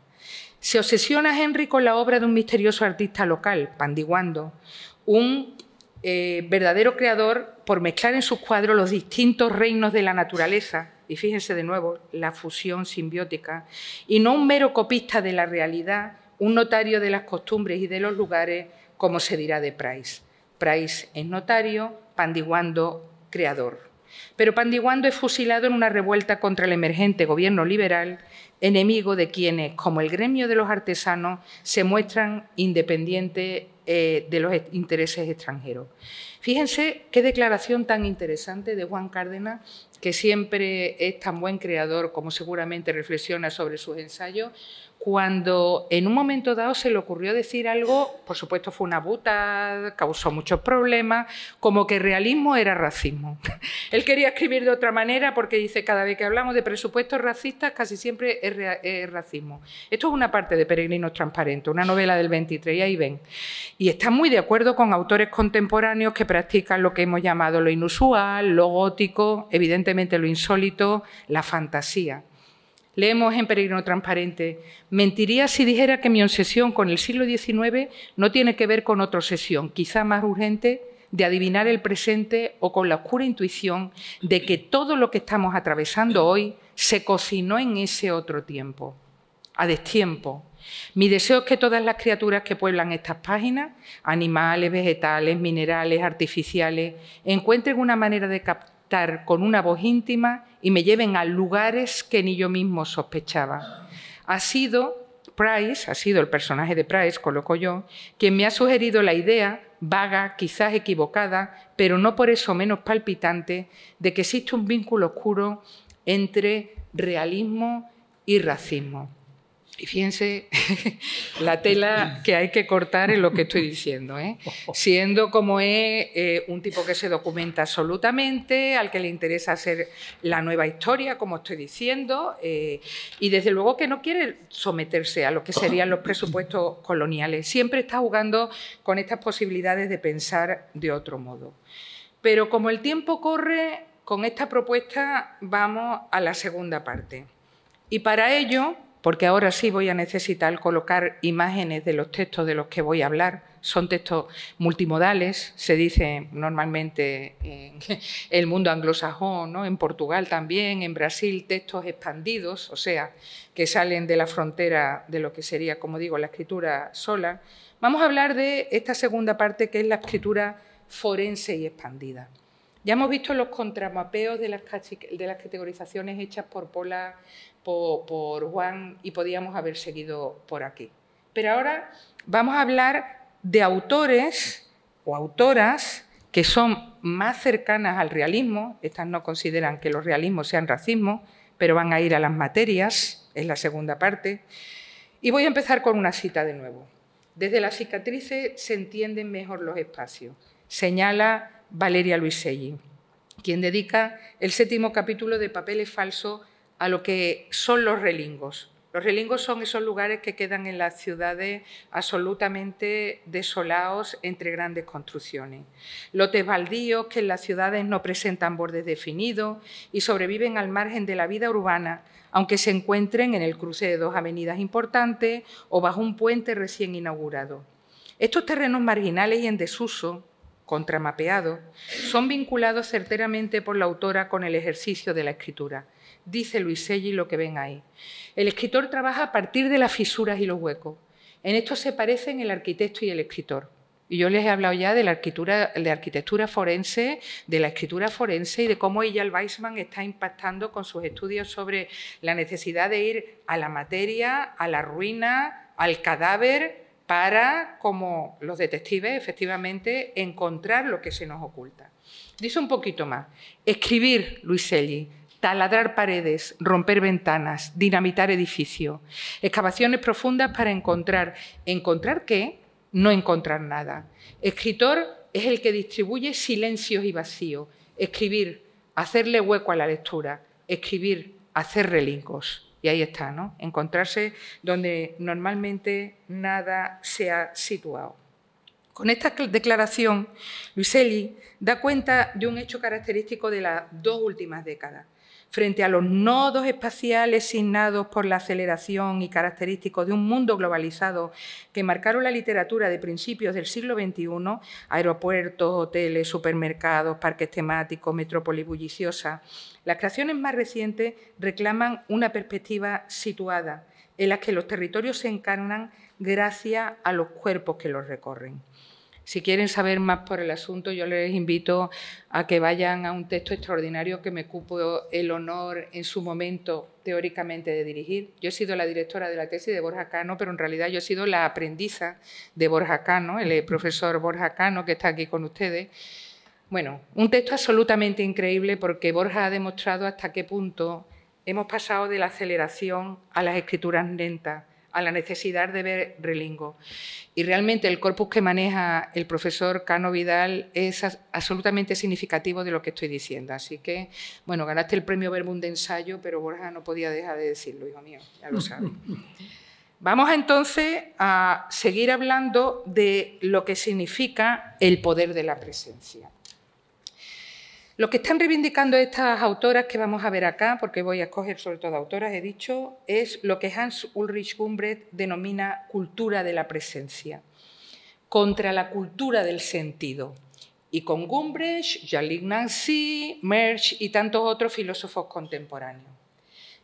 Se obsesiona Henry con la obra de un misterioso artista local, Pandiguando, un verdadero creador por mezclar en sus cuadros los distintos reinos de la naturaleza, y fíjense de nuevo la fusión simbiótica, y no un mero copista de la realidad, un notario de las costumbres y de los lugares, como se dirá de Price. Price es notario, Pandiguando creador. Pero Pandiguando es fusilado en una revuelta contra el emergente gobierno liberal, enemigo de quienes, como el gremio de los artesanos, se muestran independientes de los intereses extranjeros. Fíjense qué declaración tan interesante de Juan Cárdenas, que siempre es tan buen creador como seguramente reflexiona sobre sus ensayos, cuando en un momento dado se le ocurrió decir algo, por supuesto fue una butada, causó muchos problemas, como que realismo era racismo. Él quería escribir de otra manera porque dice, cada vez que hablamos de presupuestos racistas casi siempre es racismo. Esto es una parte de Peregrinos Transparentes, una novela del 23, y ahí ven. Y está muy de acuerdo con autores contemporáneos que practican lo que hemos llamado lo inusual, lo gótico, evidentemente lo insólito, la fantasía. Leemos en Peregrino Transparente: mentiría si dijera que mi obsesión con el siglo XIX no tiene que ver con otra obsesión, quizá más urgente, de adivinar el presente o con la oscura intuición de que todo lo que estamos atravesando hoy se cocinó en ese otro tiempo, a destiempo. Mi deseo es que todas las criaturas que pueblan estas páginas, animales, vegetales, minerales, artificiales, encuentren una manera de captar con una voz íntima y me lleven a lugares que ni yo mismo sospechaba. Ha sido el personaje de Price, coloco yo, quien me ha sugerido la idea, vaga, quizás equivocada, pero no por eso menos palpitante, de que existe un vínculo oscuro entre realismo y racismo. Y fíjense la tela que hay que cortar en lo que estoy diciendo, ¿eh? Siendo como es un tipo que se documenta absolutamente, al que le interesa hacer la nueva historia, como estoy diciendo, y desde luego que no quiere someterse a lo que serían los presupuestos coloniales. Siempre está jugando con estas posibilidades de pensar de otro modo. Pero como el tiempo corre, con esta propuesta vamos a la segunda parte. Y para ello, porque ahora sí voy a necesitar colocar imágenes de los textos de los que voy a hablar, son textos multimodales, se dice normalmente en el mundo anglosajón, ¿no? En Portugal también, en Brasil, textos expandidos, o sea, que salen de la frontera de lo que sería, como digo, la escritura sola. Vamos a hablar de esta segunda parte, que es la escritura forense y expandida. Ya hemos visto los contramapeos de las categorizaciones hechas por Pola, por Juan, y podíamos haber seguido por aquí. Pero ahora vamos a hablar de autores o autoras que son más cercanas al realismo. Estas no consideran que los realismos sean racismo, pero van a ir a las materias, es la segunda parte. Y voy a empezar con una cita de nuevo. Desde las cicatrices se entienden mejor los espacios, señala Valeria Luiselli, quien dedica el 7º capítulo de Papeles falsos a lo que son los relingos. Los relingos son esos lugares que quedan en las ciudades absolutamente desolados entre grandes construcciones. Lotes baldíos que en las ciudades no presentan bordes definidos y sobreviven al margen de la vida urbana, aunque se encuentren en el cruce de dos avenidas importantes o bajo un puente recién inaugurado. Estos terrenos marginales y en desuso, contramapeados, son vinculados certeramente por la autora con el ejercicio de la escritura. Dice Luiselli lo que ven ahí. El escritor trabaja a partir de las fisuras y los huecos. En esto se parecen el arquitecto y el escritor. Y yo les he hablado ya de la arquitectura forense, de la escritura forense y de cómo Eyal Weizman está impactando con sus estudios sobre la necesidad de ir a la materia, a la ruina, al cadáver, para, como los detectives, efectivamente, encontrar lo que se nos oculta. Dice un poquito más. Escribir, Luiselli, taladrar paredes, romper ventanas, dinamitar edificios, excavaciones profundas para encontrar. ¿Encontrar qué? No encontrar nada. Escritor es el que distribuye silencios y vacíos. Escribir, hacerle hueco a la lectura. Escribir, hacer relingos. Y ahí está, ¿no? Encontrarse donde normalmente nada se ha situado. Con esta declaración, Luiselli da cuenta de un hecho característico de las 2 últimas décadas. Frente a los nodos espaciales signados por la aceleración y característicos de un mundo globalizado que marcaron la literatura de principios del siglo XXI, aeropuertos, hoteles, supermercados, parques temáticos, metrópolis bulliciosa, las creaciones más recientes reclaman una perspectiva situada en la que los territorios se encarnan gracias a los cuerpos que los recorren. Si quieren saber más por el asunto, yo les invito a que vayan a un texto extraordinario que me cupo el honor en su momento teóricamente de dirigir. Yo he sido la directora de la tesis de Borja Cano, pero en realidad yo he sido la aprendiza de Borja Cano, el profesor Borja Cano que está aquí con ustedes. Bueno, un texto absolutamente increíble porque Borja ha demostrado hasta qué punto hemos pasado de la aceleración a las escrituras lentas, a la necesidad de ver relingos. Y realmente el corpus que maneja el profesor Cano Vidal es absolutamente significativo de lo que estoy diciendo. Así que, bueno, ganaste el premio Verbum de ensayo, pero Borja no podía dejar de decirlo, hijo mío, ya lo sabes. Vamos entonces a seguir hablando de lo que significa el poder de la presencia. Lo que están reivindicando estas autoras que vamos a ver acá, porque voy a escoger sobre todo autoras, he dicho, es lo que Hans Ulrich Gumbreth denomina cultura de la presencia, contra la cultura del sentido. Y con Gumbreth, Jean-Luc Nancy, Mersch y tantos otros filósofos contemporáneos.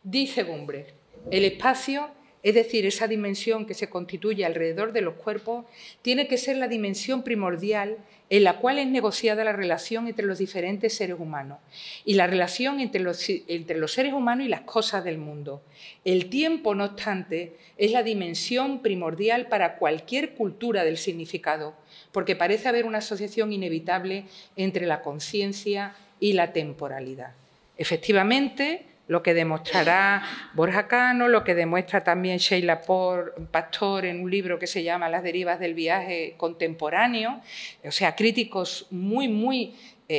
Dice Gumbreth, el espacio, es decir, esa dimensión que se constituye alrededor de los cuerpos, tiene que ser la dimensión primordial en la cual es negociada la relación entre los diferentes seres humanos y la relación entre los seres humanos y las cosas del mundo. El tiempo, no obstante, es la dimensión primordial para cualquier cultura del significado, porque parece haber una asociación inevitable entre la conciencia y la temporalidad. Efectivamente, lo que demostrará Borja Cano, lo que demuestra también Sheila Pastor en un libro que se llama Las derivas del viaje contemporáneo, o sea, críticos muy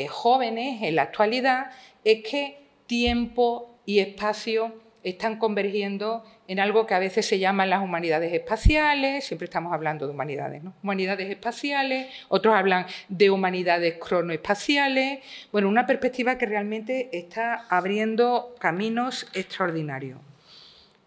jóvenes en la actualidad, es que tiempo y espacio están convergiendo en algo que a veces se llaman las humanidades espaciales, siempre estamos hablando de humanidades, ¿no? Humanidades espaciales, otros hablan de humanidades cronoespaciales. Bueno, una perspectiva que realmente está abriendo caminos extraordinarios.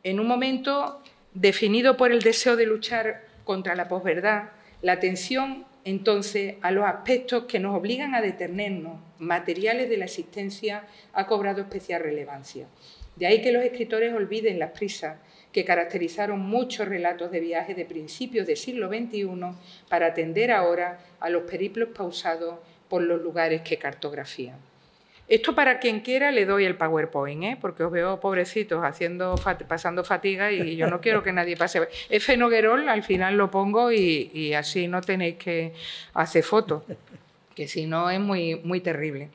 En un momento definido por el deseo de luchar contra la posverdad, la atención entonces a los aspectos que nos obligan a detenernos, materiales de la existencia, ha cobrado especial relevancia. De ahí que los escritores olviden las prisas que caracterizaron muchos relatos de viaje de principios del siglo XXI para atender ahora a los periplos pausados por los lugares que cartografían. Esto para quien quiera le doy el PowerPoint, porque os veo pobrecitos pasando fatiga y yo no quiero que nadie pase. F. Noguerol, al final lo pongo y así no tenéis que hacer fotos, que si no es muy terrible.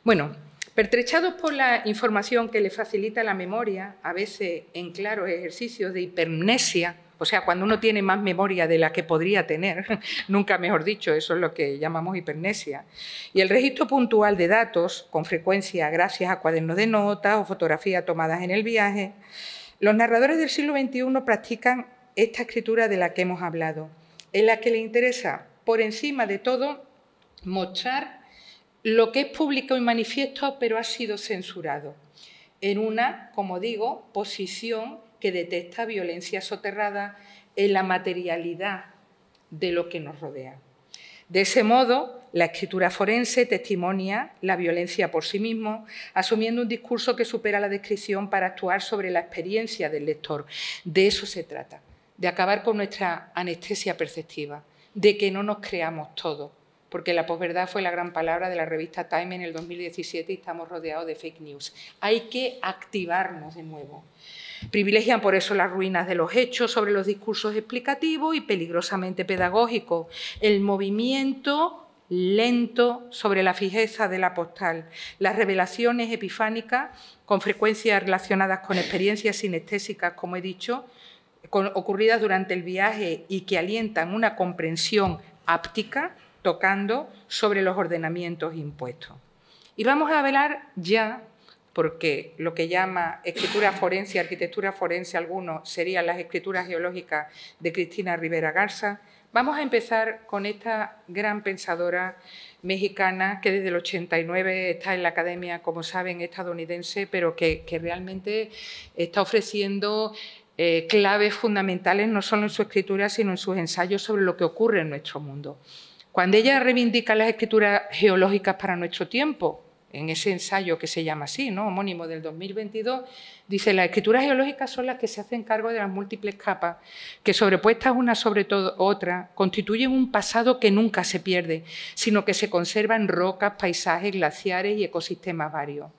Bueno, pertrechados por la información que le facilita la memoria, a veces en claros ejercicios de hipermnesia, o sea, cuando uno tiene más memoria de la que podría tener, nunca mejor dicho, eso es lo que llamamos hipermnesia, y el registro puntual de datos, con frecuencia gracias a cuadernos de notas o fotografías tomadas en el viaje, los narradores del siglo XXI practican esta escritura de la que hemos hablado, en la que les interesa, por encima de todo, mostrar lo que es público y manifiesto, pero ha sido censurado, en una, como digo, posición que detecta violencia soterrada en la materialidad de lo que nos rodea. De ese modo, la escritura forense testimonia la violencia por sí mismo, asumiendo un discurso que supera la descripción para actuar sobre la experiencia del lector. De eso se trata, de acabar con nuestra anestesia perceptiva, de que no nos creamos todo, porque la posverdad fue la gran palabra de la revista Time en el 2017 y estamos rodeados de fake news. Hay que activarnos de nuevo. Privilegian por eso las ruinas de los hechos sobre los discursos explicativos y peligrosamente pedagógicos, el movimiento lento sobre la fijeza de la postal, las revelaciones epifánicas, con frecuencia relacionadas con experiencias sinestésicas, como he dicho, ocurridas durante el viaje y que alientan una comprensión áptica, tocando sobre los ordenamientos impuestos. Y vamos a hablar ya, porque lo que llama escritura forense, arquitectura forense, algunos serían las escrituras geológicas de Cristina Rivera Garza. Vamos a empezar con esta gran pensadora mexicana que desde el 89 está en la academia, como saben, estadounidense, pero que realmente está ofreciendo claves fundamentales no solo en su escritura, sino en sus ensayos sobre lo que ocurre en nuestro mundo. Cuando ella reivindica las escrituras geológicas para nuestro tiempo, en ese ensayo que se llama así, ¿no?, homónimo del 2022, dice: las escrituras geológicas son las que se hacen cargo de las múltiples capas que, sobrepuestas una sobre otra, constituyen un pasado que nunca se pierde, sino que se conserva en rocas, paisajes, glaciares y ecosistemas varios.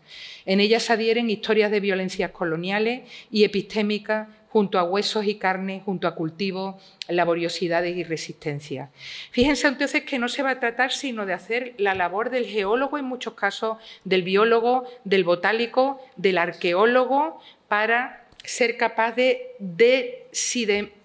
En ellas se adhieren historias de violencias coloniales y epistémicas, junto a huesos y carne, junto a cultivos, laboriosidades y resistencias. Fíjense entonces que no se va a tratar sino de hacer la labor del geólogo, en muchos casos, del biólogo, del botánico, del arqueólogo, para ser capaz de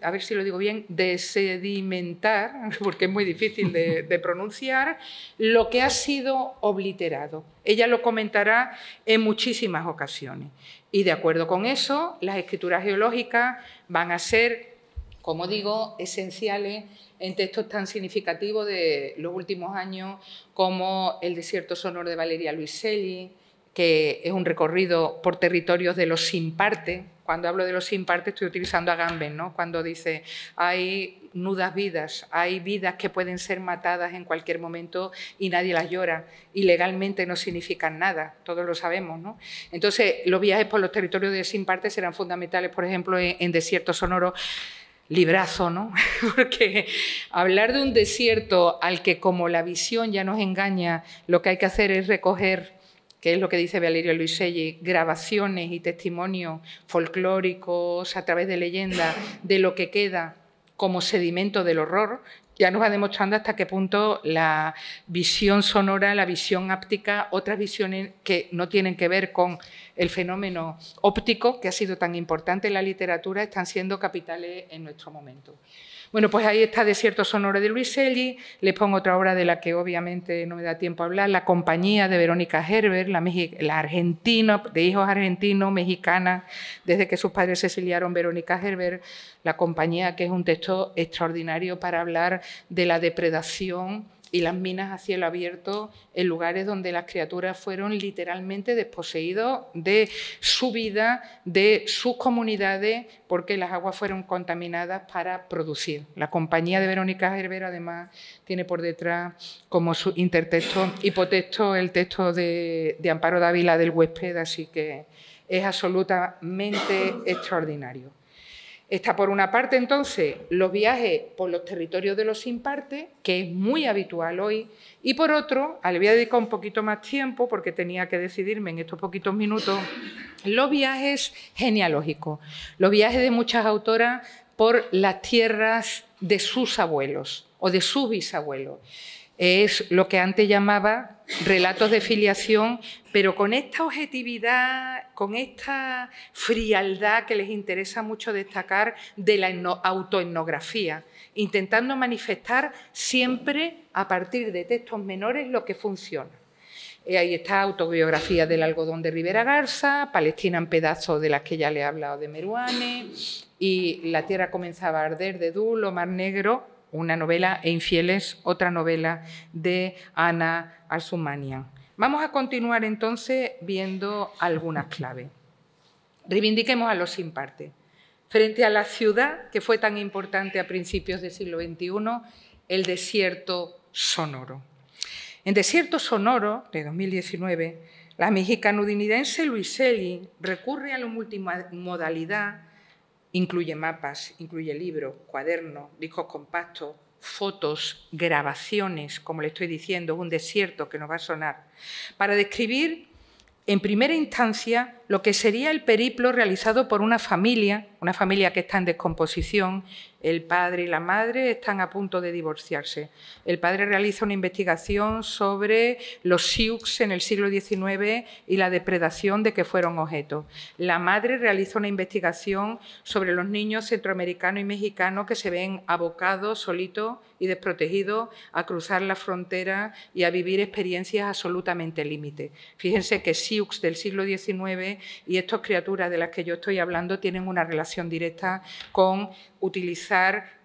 a ver si lo digo bien, de sedimentar, porque es muy difícil de pronunciar, lo que ha sido obliterado. Ella lo comentará en muchísimas ocasiones. Y de acuerdo con eso, las escrituras geológicas van a ser, como digo, esenciales en textos tan significativos de los últimos años como El desierto sonoro de Valeria Luiselli, que es un recorrido por territorios de los sin parte. Cuando hablo de los sin parte estoy utilizando a Agamben, ¿no?, cuando dice hay nudas vidas, hay vidas que pueden ser matadas en cualquier momento y nadie las llora, y legalmente no significan nada, todos lo sabemos, ¿no? Entonces, los viajes por los territorios de sin parte serán fundamentales, por ejemplo, en desierto sonoro. Librazo, ¿no? Porque hablar de un desierto al que, como la visión ya nos engaña, lo que hay que hacer es recoger, que es lo que dice Valeria Luiselli, grabaciones y testimonios folclóricos a través de leyendas de lo que queda como sedimento del horror, ya nos va demostrando hasta qué punto la visión sonora, la visión áptica, otras visiones que no tienen que ver con el fenómeno óptico, que ha sido tan importante en la literatura, están siendo capitales en nuestro momento. Bueno, pues ahí está Desierto sonoro de Luiselli. Les pongo otra obra de la que obviamente no me da tiempo a hablar, La compañía de Verónica Herbert, la argentina, de hijos argentinos, mexicana, desde que sus padres se exiliaron, Verónica Herbert. La compañía, que es un texto extraordinario para hablar de la depredación y las minas a cielo abierto en lugares donde las criaturas fueron literalmente desposeídos de su vida, de sus comunidades, porque las aguas fueron contaminadas para producir. La compañía de Verónica Herbert, además, tiene por detrás como su intertexto, hipotexto, el texto de Amparo Dávila del Huésped, así que es absolutamente extraordinario. Está por una parte, entonces, los viajes por los territorios de los sin parte, que es muy habitual hoy, y por otro, le voy a dedicar un poquito más tiempo, porque tenía que decidirme en estos poquitos minutos, los viajes genealógicos, los viajes de muchas autoras por las tierras de sus abuelos o de sus bisabuelos. Es lo que antes llamaba relatos de filiación, pero con esta objetividad, con esta frialdad que les interesa mucho destacar de la autoetnografía, intentando manifestar siempre a partir de textos menores lo que funciona. Ahí está Autobiografía del algodón de Rivera Garza, Palestina en pedazos, de las que ya le he hablado, de Meruane, y La tierra comenzaba a arder, de Dul, Mar Negro, una novela, e Infieles, otra novela de Ana Al-Sumanian. Vamos a continuar entonces viendo algunas claves. Reivindiquemos a los sin parte. Frente a la ciudad, que fue tan importante a principios del siglo XXI, el desierto sonoro. En Desierto sonoro, de 2019, la mexicano-estadounidense Luiselli recurre a la multimodalidad. Incluye mapas, incluye libros, cuadernos, discos compactos, fotos, grabaciones, como le estoy diciendo, es un desierto que nos va a sonar, para describir en primera instancia lo que sería el periplo realizado por una familia que está en descomposición. El padre y la madre están a punto de divorciarse. El padre realiza una investigación sobre los Sioux en el siglo XIX y la depredación de que fueron objeto. La madre realiza una investigación sobre los niños centroamericanos y mexicanos que se ven abocados, solitos y desprotegidos, a cruzar la frontera y a vivir experiencias absolutamente límite. Fíjense que Sioux del siglo XIX y estas criaturas de las que yo estoy hablando tienen una relación directa con utilizar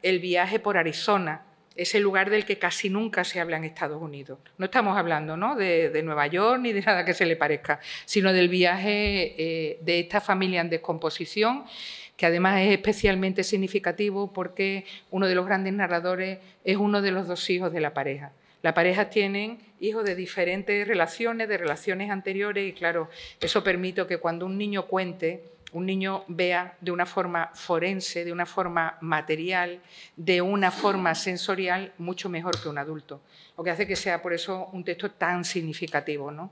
el viaje por Arizona, ese lugar del que casi nunca se habla en Estados Unidos. No estamos hablando, ¿no?, de Nueva York ni de nada que se le parezca, sino del viaje de esta familia en descomposición, que además es especialmente significativo porque uno de los grandes narradores es uno de los dos hijos de la pareja. Las parejas tienen hijos de diferentes relaciones, de relaciones anteriores, y claro, eso permite que cuando un niño cuente, un niño vea de una forma forense, de una forma material, de una forma sensorial, mucho mejor que un adulto. Lo que hace que sea por eso un texto tan significativo, ¿no?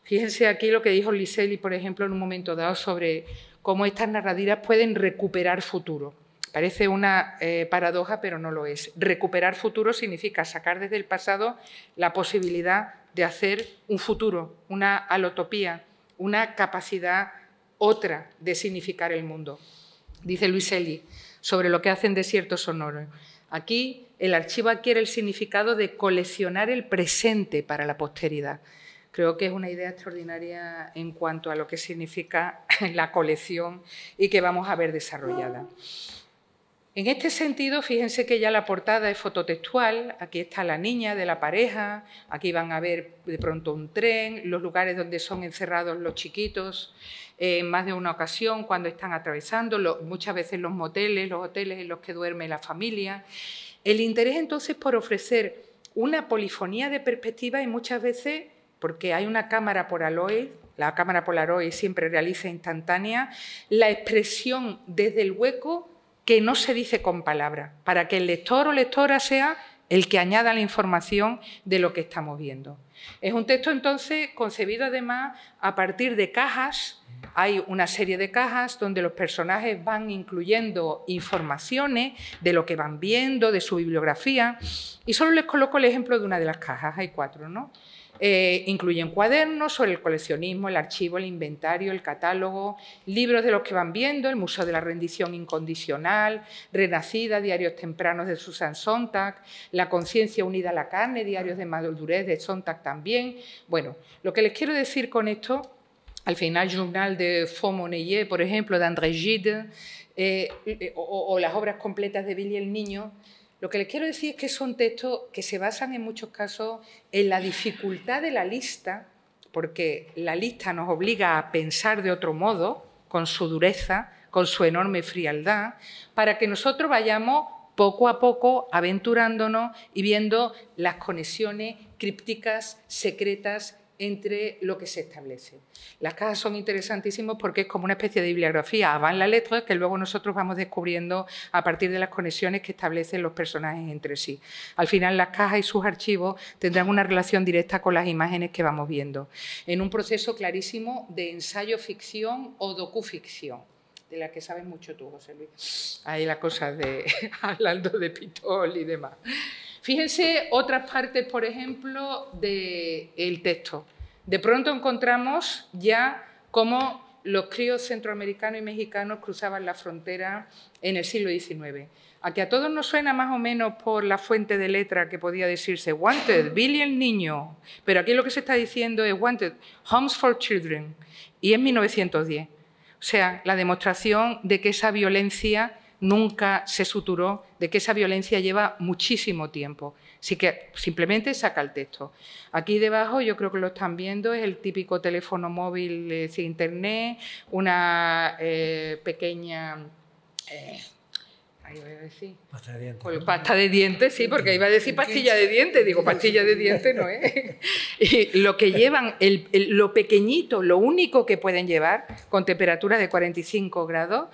Fíjense aquí lo que dijo Luiselli, por ejemplo, en un momento dado sobre cómo estas narrativas pueden recuperar futuro. Parece una paradoja, pero no lo es. Recuperar futuro significa sacar desde el pasado la posibilidad de hacer un futuro, una alotopía, una capacidad otra de significar el mundo. Dice Luiselli sobre lo que hace en Desierto sonoro. Aquí el archivo adquiere el significado de coleccionar el presente para la posteridad. Creo que es una idea extraordinaria en cuanto a lo que significa la colección y que vamos a ver desarrollada. En este sentido, fíjense que ya la portada es fototextual. Aquí está la niña de la pareja, aquí van a ver de pronto un tren, los lugares donde son encerrados los chiquitos, en más de una ocasión cuando están atravesando, muchas veces los moteles, los hoteles en los que duerme la familia. El interés entonces por ofrecer una polifonía de perspectivas y muchas veces, porque hay una cámara Polaroid, la cámara Polaroid siempre realiza instantánea, la expresión desde el hueco que no se dice con palabras, para que el lector o lectora sea el que añada la información de lo que estamos viendo. Es un texto, entonces, concebido además a partir de cajas. Hay una serie de cajas donde los personajes van incluyendo informaciones de lo que van viendo, de su bibliografía, y solo les coloco el ejemplo de una de las cajas, hay 4, ¿no? Incluyen cuadernos sobre el coleccionismo, el archivo, el inventario, el catálogo, libros de los que van viendo, el Museo de la Rendición Incondicional, Renacida, diarios tempranos de Susan Sontag, La conciencia unida a la carne, diarios de madurez de Sontag también. Bueno, lo que les quiero decir con esto, al final, Journal de Faux-Monnayé, por ejemplo, de André Gide, o las obras completas de Billy el Niño, lo que les quiero decir es que son textos que se basan en muchos casos en la dificultad de la lista, porque la lista nos obliga a pensar de otro modo, con su dureza, con su enorme frialdad, para que nosotros vayamos poco a poco aventurándonos y viendo las conexiones crípticas, secretas, entre lo que se establece. Las cajas son interesantísimas porque es como una especie de bibliografía avant la lettre que luego nosotros vamos descubriendo a partir de las conexiones que establecen los personajes entre sí. Al final, las cajas y sus archivos tendrán una relación directa con las imágenes que vamos viendo, en un proceso clarísimo de ensayo-ficción o docuficción, de la que sabes mucho tú, José Luis. Ahí las cosas de hablando de Pitol y demás. Fíjense otras partes, por ejemplo, del texto. De pronto encontramos ya cómo los críos centroamericanos y mexicanos cruzaban la frontera en el siglo XIX. A que a todos nos suena más o menos por la fuente de letra que podía decirse Wanted, Billy el Niño, pero aquí lo que se está diciendo es Wanted, Homes for Children, y es 1910. O sea, la demostración de que esa violencia nunca se suturó, de que esa violencia lleva muchísimo tiempo. Así que simplemente saca el texto. Aquí debajo, yo creo que lo están viendo, es el típico teléfono móvil sin internet, una pequeña... ahí voy a decir.
Pasta de dientes.
Pues pasta de dientes, sí, porque iba a decir pastilla de dientes, digo, pastilla de dientes no es. Y lo que llevan, lo pequeñito, lo único que pueden llevar, con temperaturas de 45 grados,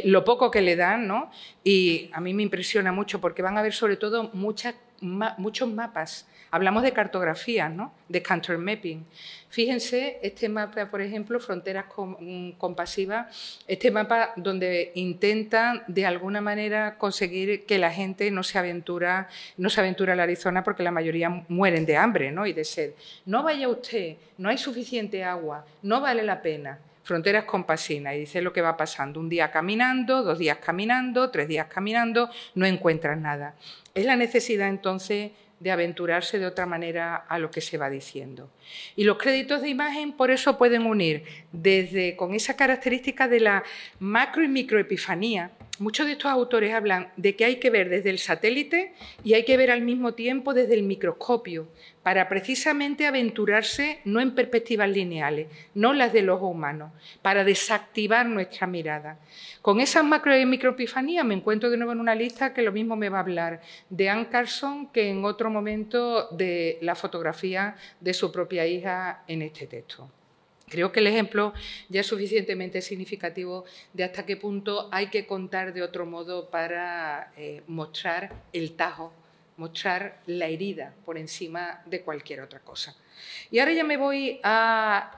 lo poco que le dan, ¿no? Y a mí me impresiona mucho porque van a ver sobre todo muchos mapas. Hablamos de cartografía, ¿no? De counter mapping. Fíjense, este mapa, por ejemplo, Fronteras Compasivas, este mapa donde intentan de alguna manera conseguir que la gente no se aventura a la Arizona porque la mayoría mueren de hambre, ¿no? Y de sed. No vaya usted, no hay suficiente agua, no vale la pena. Fronteras Compasivas, y dice lo que va pasando. Un día caminando, 2 días caminando, 3 días caminando, no encuentran nada. Es la necesidad entonces de aventurarse de otra manera a lo que se va diciendo. Y los créditos de imagen por eso pueden unir desde con esa característica de la macro y microepifanía. Muchos de estos autores hablan de que hay que ver desde el satélite y hay que ver al mismo tiempo desde el microscopio para precisamente aventurarse no en perspectivas lineales, no las del ojo humano, para desactivar nuestra mirada. Con esas macro y microepifanías me encuentro de nuevo en una lista que lo mismo me va a hablar de Anne Carson que en otro momento de la fotografía de su propia hija en este texto. Creo que el ejemplo ya es suficientemente significativo de hasta qué punto hay que contar de otro modo para mostrar el tajo, mostrar la herida por encima de cualquier otra cosa. Y ahora ya me voy a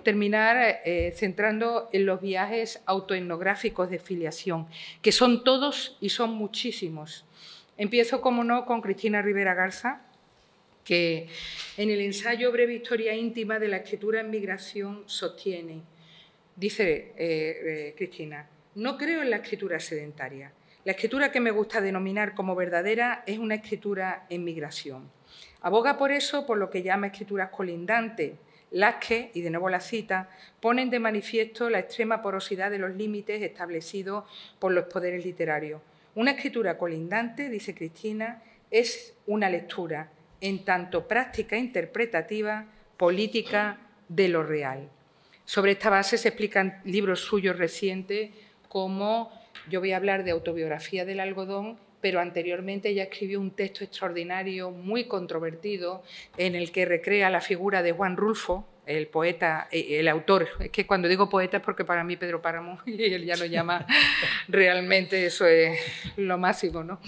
terminar centrando en los viajes autoetnográficos de filiación, que son todos y son muchísimos. Empiezo, como no, con Cristina Rivera Garza, que en el ensayo Breve Historia íntima de la escritura en migración sostiene, dice Cristina, no creo en la escritura sedentaria. La escritura que me gusta denominar como verdadera es una escritura en migración. Aboga por eso por lo que llama escrituras colindantes, las que, y de nuevo la cita, ponen de manifiesto la extrema porosidad de los límites establecidos por los poderes literarios. Una escritura colindante, dice Cristina, es una lectura en tanto práctica interpretativa, política de lo real. Sobre esta base se explican libros suyos recientes como, yo voy a hablar de Autobiografía del algodón, pero anteriormente ella escribió un texto extraordinario, muy controvertido, en el que recrea la figura de Juan Rulfo, el poeta, el autor, es que cuando digo poeta es porque para mí Pedro Páramo, y él ya lo llama, realmente eso es lo máximo, ¿no?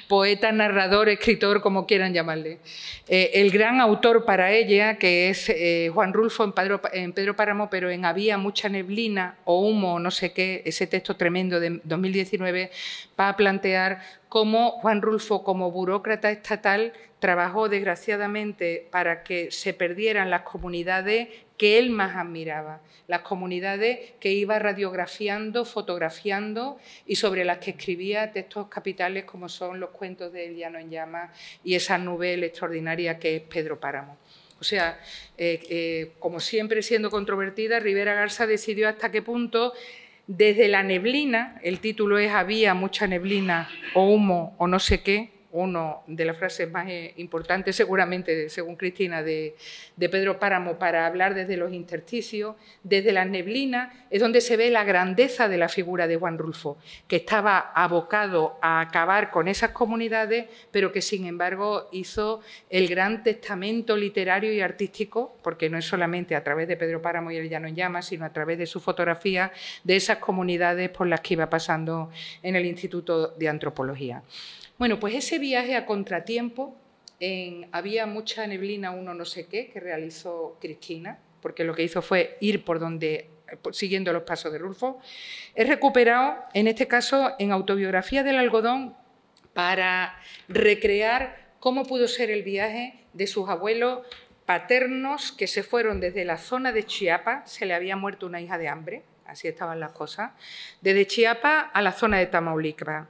Poeta, narrador, escritor, como quieran llamarle. El gran autor para ella, que es Juan Rulfo en Pedro Páramo, pero en Había mucha neblina o humo, no sé qué, ese texto tremendo de 2019, va a plantear cómo Juan Rulfo, como burócrata estatal, trabajó desgraciadamente para que se perdieran las comunidades que él más admiraba, las comunidades que iba radiografiando, fotografiando y sobre las que escribía textos capitales como son los cuentos de El llano en llamas y esa novela extraordinaria que es Pedro Páramo. O sea, como siempre siendo controvertida, Rivera Garza decidió hasta qué punto desde la neblina, el título es Había mucha neblina o humo o no sé qué, una de las frases más importantes seguramente, según Cristina, de Pedro Páramo para hablar desde los intersticios, desde las neblinas, es donde se ve la grandeza de la figura de Juan Rulfo, que estaba abocado a acabar con esas comunidades, pero que sin embargo hizo el gran testamento literario y artístico, porque no es solamente a través de Pedro Páramo y El llano en llamas, sino a través de su fotografía de esas comunidades por las que iba pasando en el Instituto de Antropología. Bueno, pues ese viaje a contratiempo, Había mucha neblina, uno no sé qué, que realizó Cristina, porque lo que hizo fue ir siguiendo los pasos de Rulfo, es recuperado, en este caso, en Autobiografía del algodón, para recrear cómo pudo ser el viaje de sus abuelos paternos que se fueron desde la zona de Chiapas, se le había muerto una hija de hambre, así estaban las cosas, desde Chiapas a la zona de Tamaulipas.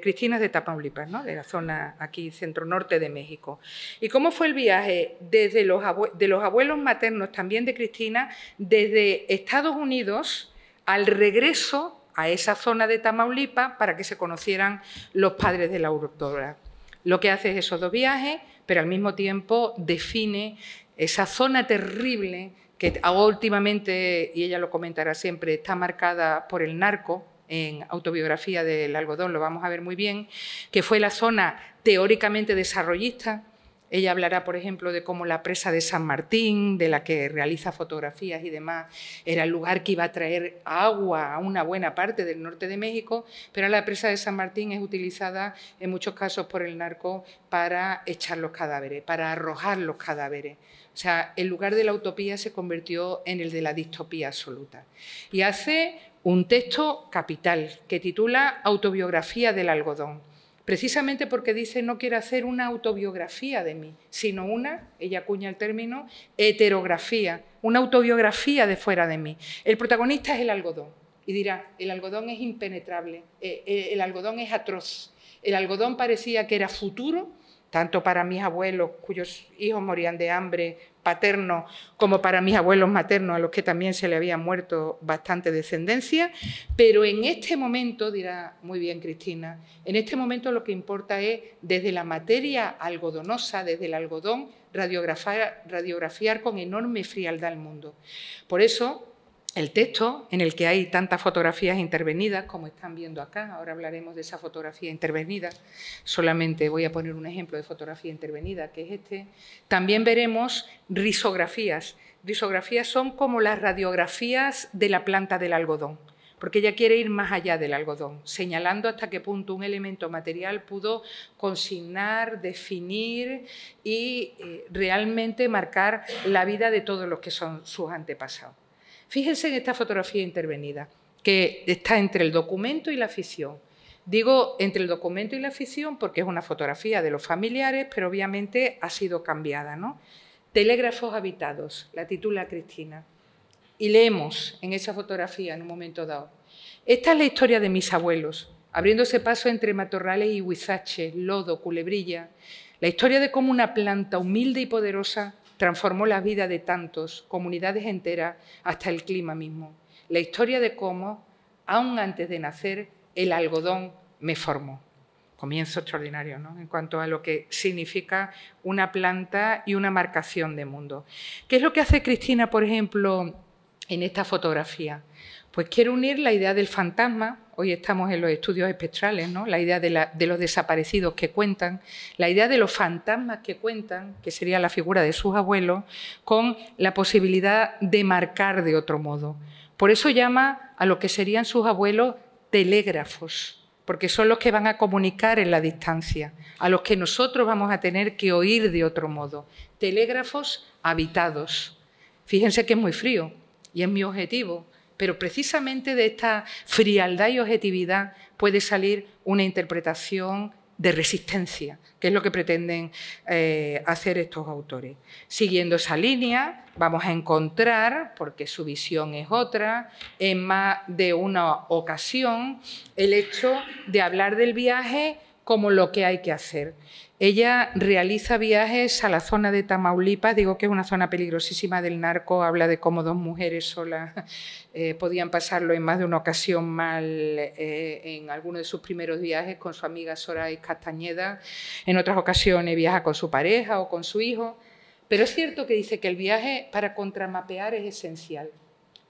Cristina es de Tamaulipas, ¿no? De la zona aquí centro-norte de México. ¿Y cómo fue el viaje de los abuelos maternos, también de Cristina, desde Estados Unidos al regreso a esa zona de Tamaulipas para que se conocieran los padres de la autora? Lo que hace es esos dos viajes, pero al mismo tiempo define esa zona terrible que últimamente, y ella lo comentará siempre, está marcada por el narco, en Autobiografía del algodón lo vamos a ver muy bien, que fue la zona teóricamente desarrollista. Ella hablará, por ejemplo, de cómo la presa de San Martín, de la que realiza fotografías y demás, era el lugar que iba a traer agua a una buena parte del norte de México, pero la presa de San Martín es utilizada en muchos casos por el narco para echar los cadáveres, para arrojar los cadáveres. O sea, el lugar de la utopía se convirtió en el de la distopía absoluta. Y hace un texto capital que titula Autobiografía del algodón, precisamente porque dice no quiero hacer una autobiografía de mí, sino ella acuña el término, heterografía, una autobiografía de fuera de mí. El protagonista es el algodón y dirá, el algodón es impenetrable, el algodón es atroz, el algodón parecía que era futuro, tanto para mis abuelos, cuyos hijos morían de hambre, paternos, como para mis abuelos maternos, a los que también se le había muerto bastante descendencia, pero en este momento, dirá muy bien Cristina, en este momento lo que importa es, desde la materia algodonosa, desde el algodón, radiografiar con enorme frialdad el mundo. Por eso, el texto, en el que hay tantas fotografías intervenidas, como están viendo acá, ahora hablaremos de esa fotografía intervenida, solamente voy a poner un ejemplo de fotografía intervenida, que es este, también veremos risografías. Risografías son como las radiografías de la planta del algodón, porque ella quiere ir más allá del algodón, señalando hasta qué punto un elemento material pudo consignar, definir y realmente marcar la vida de todos los que son sus antepasados. Fíjense en esta fotografía intervenida, que está entre el documento y la ficción. Digo entre el documento y la ficción porque es una fotografía de los familiares, pero obviamente ha sido cambiada, ¿no? Telégrafos habitados, la titula Cristina. Y leemos en esa fotografía en un momento dado. Esta es la historia de mis abuelos, abriéndose paso entre matorrales y huizaches, lodo, culebrilla. La historia de cómo una planta humilde y poderosa transformó la vida de tantos, comunidades enteras, hasta el clima mismo. La historia de cómo, aún antes de nacer, el algodón me formó. Comienzo extraordinario, ¿no? En cuanto a lo que significa una planta y una marcación de mundo. ¿Qué es lo que hace Cristina, por ejemplo, en esta fotografía? Pues quiero unir la idea del fantasma, hoy estamos en los estudios espectrales, ¿no? La idea de los desaparecidos que cuentan, la idea de los fantasmas que cuentan, que sería la figura de sus abuelos, con la posibilidad de marcar de otro modo. Por eso llama a lo que serían sus abuelos telégrafos, porque son los que van a comunicar en la distancia, a los que nosotros vamos a tener que oír de otro modo. Telégrafos habitados. Fíjense que es muy frío y es mi objetivo, pero precisamente de esta frialdad y objetividad puede salir una interpretación de resistencia, que es lo que pretenden hacer estos autores. Siguiendo esa línea, vamos a encontrar, porque su visión es otra, en más de una ocasión, el hecho de hablar del viaje como lo que hay que hacer. Ella realiza viajes a la zona de Tamaulipas, digo que es una zona peligrosísima del narco, habla de cómo 2 mujeres solas podían pasarlo en más de una ocasión mal en alguno de sus primeros viajes con su amiga Soraya Castañeda, en otras ocasiones viaja con su pareja o con su hijo, pero es cierto que dice que el viaje para contramapear es esencial.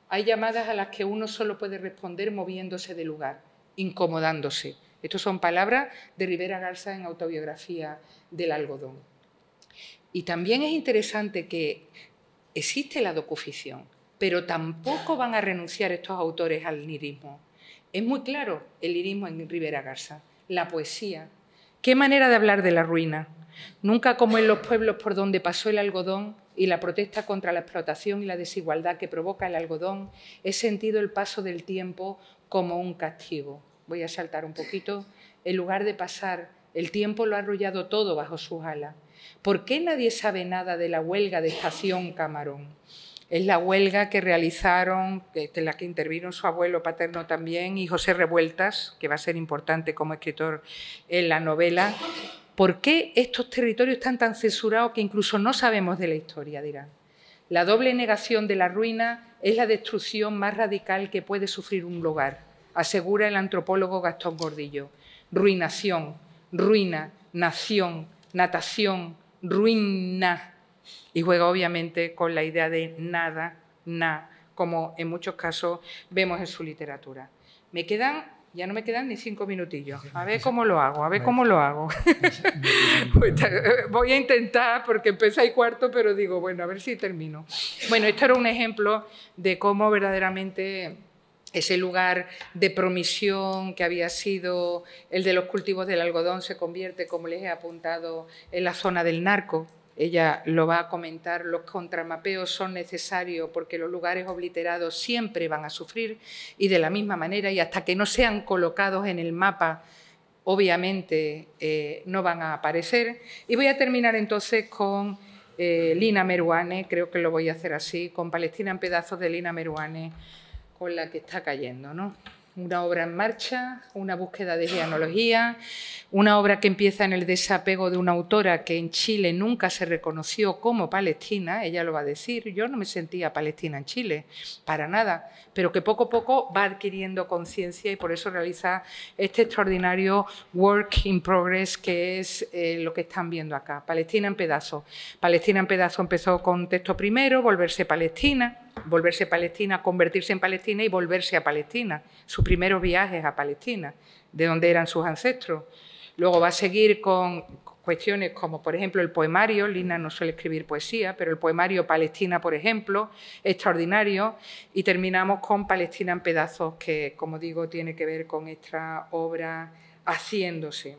Hay llamadas a las que uno solo puede responder moviéndose de lugar, incomodándose. Estas son palabras de Rivera Garza en Autobiografía del algodón. Y también es interesante que existe la docuficción, pero tampoco van a renunciar estos autores al lirismo. Es muy claro el lirismo en Rivera Garza, la poesía. ¿Qué manera de hablar de la ruina? Nunca como en los pueblos por donde pasó el algodón y la protesta contra la explotación y la desigualdad que provoca el algodón, he sentido el paso del tiempo como un castigo. Voy a saltar un poquito. En lugar de pasar, el tiempo lo ha arrollado todo bajo sus alas. ¿Por qué nadie sabe nada de la huelga de Estación Camarón? Es la huelga que realizaron, en la que intervino su abuelo paterno también, y José Revueltas, que va a ser importante como escritor en la novela. ¿Por qué estos territorios están tan censurados que incluso no sabemos de la historia, dirán? La doble negación de la ruina es la destrucción más radical que puede sufrir un lugar, asegura el antropólogo Gastón Gordillo. Ruinación, ruina, nación, natación, ruina. Y juega obviamente con la idea de nada, como en muchos casos vemos en su literatura. Ya no me quedan ni 5 minutillos. A ver cómo lo hago, Pues, voy a intentar, porque empecé y cuarto, pero digo, bueno, a ver si termino. Bueno, esto era un ejemplo de cómo verdaderamente ese lugar de promisión que había sido el de los cultivos del algodón se convierte, como les he apuntado, en la zona del narco. Ella lo va a comentar, los contramapeos son necesarios porque los lugares obliterados siempre van a sufrir y de la misma manera, y hasta que no sean colocados en el mapa, obviamente no van a aparecer. Y voy a terminar entonces con Lina Meruane, creo que lo voy a hacer así, con Palestina en pedazos de Lina Meruane, con la que está cayendo, ¿no? Una obra en marcha, una búsqueda de genealogía, una obra que empieza en el desapego de una autora que en Chile nunca se reconoció como palestina, ella lo va a decir, yo no me sentía palestina en Chile, para nada, pero que poco a poco va adquiriendo conciencia y por eso realiza este extraordinario work in progress que es lo que están viendo acá, Palestina en pedazos. Palestina en pedazos empezó con texto primero, volverse Palestina, convertirse en Palestina y volverse a Palestina. Sus primeros viajes a Palestina, de donde eran sus ancestros. Luego va a seguir con cuestiones como, por ejemplo, el poemario. Lina no suele escribir poesía, pero el poemario Palestina, por ejemplo, extraordinario. Y terminamos con Palestina en pedazos, que, como digo, tiene que ver con esta obra haciéndose.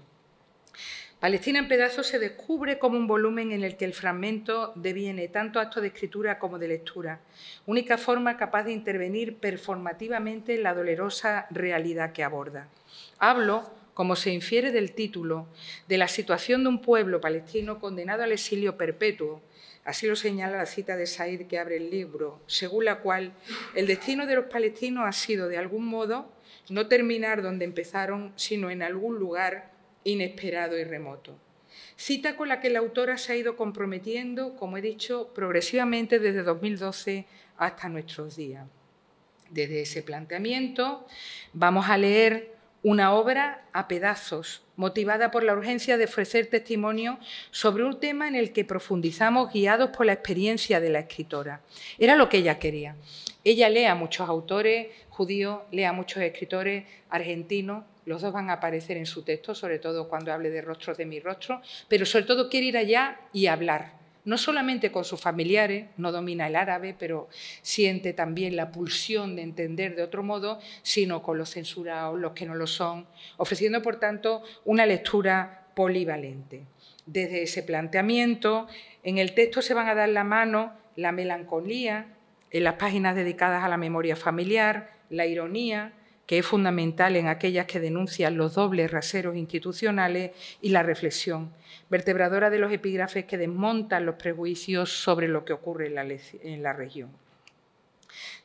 Palestina en pedazos se descubre como un volumen en el que el fragmento deviene tanto acto de escritura como de lectura, única forma capaz de intervenir performativamente en la dolorosa realidad que aborda. Hablo, como se infiere del título, de la situación de un pueblo palestino condenado al exilio perpetuo, así lo señala la cita de Said que abre el libro, según la cual el destino de los palestinos ha sido, de algún modo, no terminar donde empezaron, sino en algún lugar inesperado y remoto. Cita con la que la autora se ha ido comprometiendo, como he dicho, progresivamente desde 2012 hasta nuestros días. Desde ese planteamiento vamos a leer una obra a pedazos, motivada por la urgencia de ofrecer testimonio sobre un tema en el que profundizamos guiados por la experiencia de la escritora. Era lo que ella quería. Ella lee a muchos autores judíos, lee a muchos escritores argentinos, los dos van a aparecer en su texto, sobre todo cuando hable de Rostros de mi rostro, pero sobre todo quiere ir allá y hablar. No solamente con sus familiares, no domina el árabe, pero siente también la pulsión de entender de otro modo, sino con los censurados, los que no lo son, ofreciendo, por tanto, una lectura polivalente. Desde ese planteamiento, en el texto se van a dar la mano la melancolía, en las páginas dedicadas a la memoria familiar, la ironía, que es fundamental en aquellas que denuncian los dobles raseros institucionales, y la reflexión, vertebradora de los epígrafes que desmontan los prejuicios sobre lo que ocurre en la región.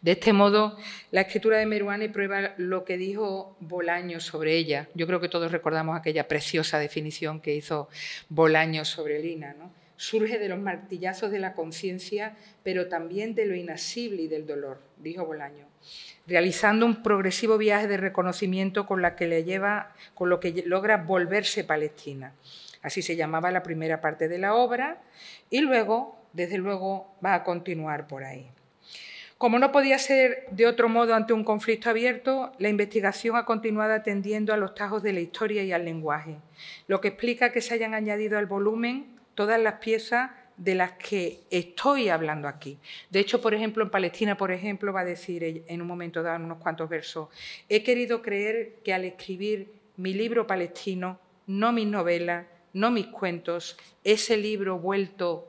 De este modo, la escritura de Meruane prueba lo que dijo Bolaños sobre ella. Yo creo que todos recordamos aquella preciosa definición que hizo Bolaños sobre Lina, ¿no? Surge de los martillazos de la conciencia, pero también de lo inasible y del dolor, dijo Bolaños, realizando un progresivo viaje de reconocimiento con lo que logra volverse palestina. Así se llamaba la primera parte de la obra y luego, desde luego, va a continuar por ahí. Como no podía ser de otro modo ante un conflicto abierto, la investigación ha continuado atendiendo a los tajos de la historia y al lenguaje, lo que explica que se hayan añadido al volumen todas las piezas de las que estoy hablando aquí. De hecho, por ejemplo, en Palestina, por ejemplo, va a decir en un momento dado, en unos cuantos versos, he querido creer que al escribir mi libro palestino, no mis novelas, no mis cuentos, ese libro vuelto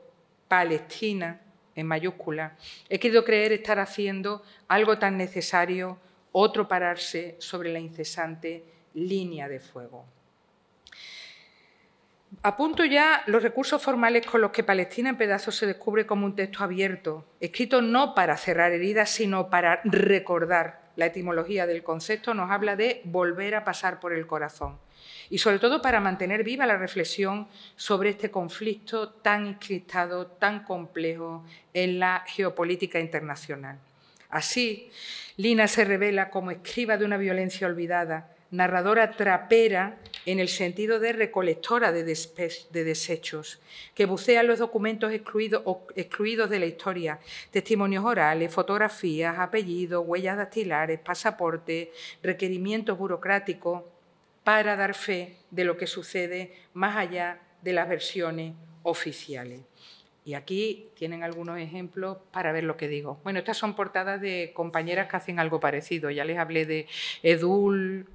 Palestina, en mayúscula, he querido creer estar haciendo algo tan necesario, otro pararse sobre la incesante línea de fuego. Apunto ya los recursos formales con los que Palestina en pedazos se descubre como un texto abierto, escrito no para cerrar heridas, sino para recordar. La etimología del concepto nos habla de volver a pasar por el corazón y sobre todo para mantener viva la reflexión sobre este conflicto tan encristado, tan complejo en la geopolítica internacional. Así, Lina se revela como escriba de una violencia olvidada, narradora trapera en el sentido de recolectora de desechos, que bucea en los documentos excluidos de la historia, testimonios orales, fotografías, apellidos, huellas dactilares, pasaportes, requerimientos burocráticos, para dar fe de lo que sucede más allá de las versiones oficiales. Y aquí tienen algunos ejemplos para ver lo que digo. Bueno, estas son portadas de compañeras que hacen algo parecido. Ya les hablé de Edul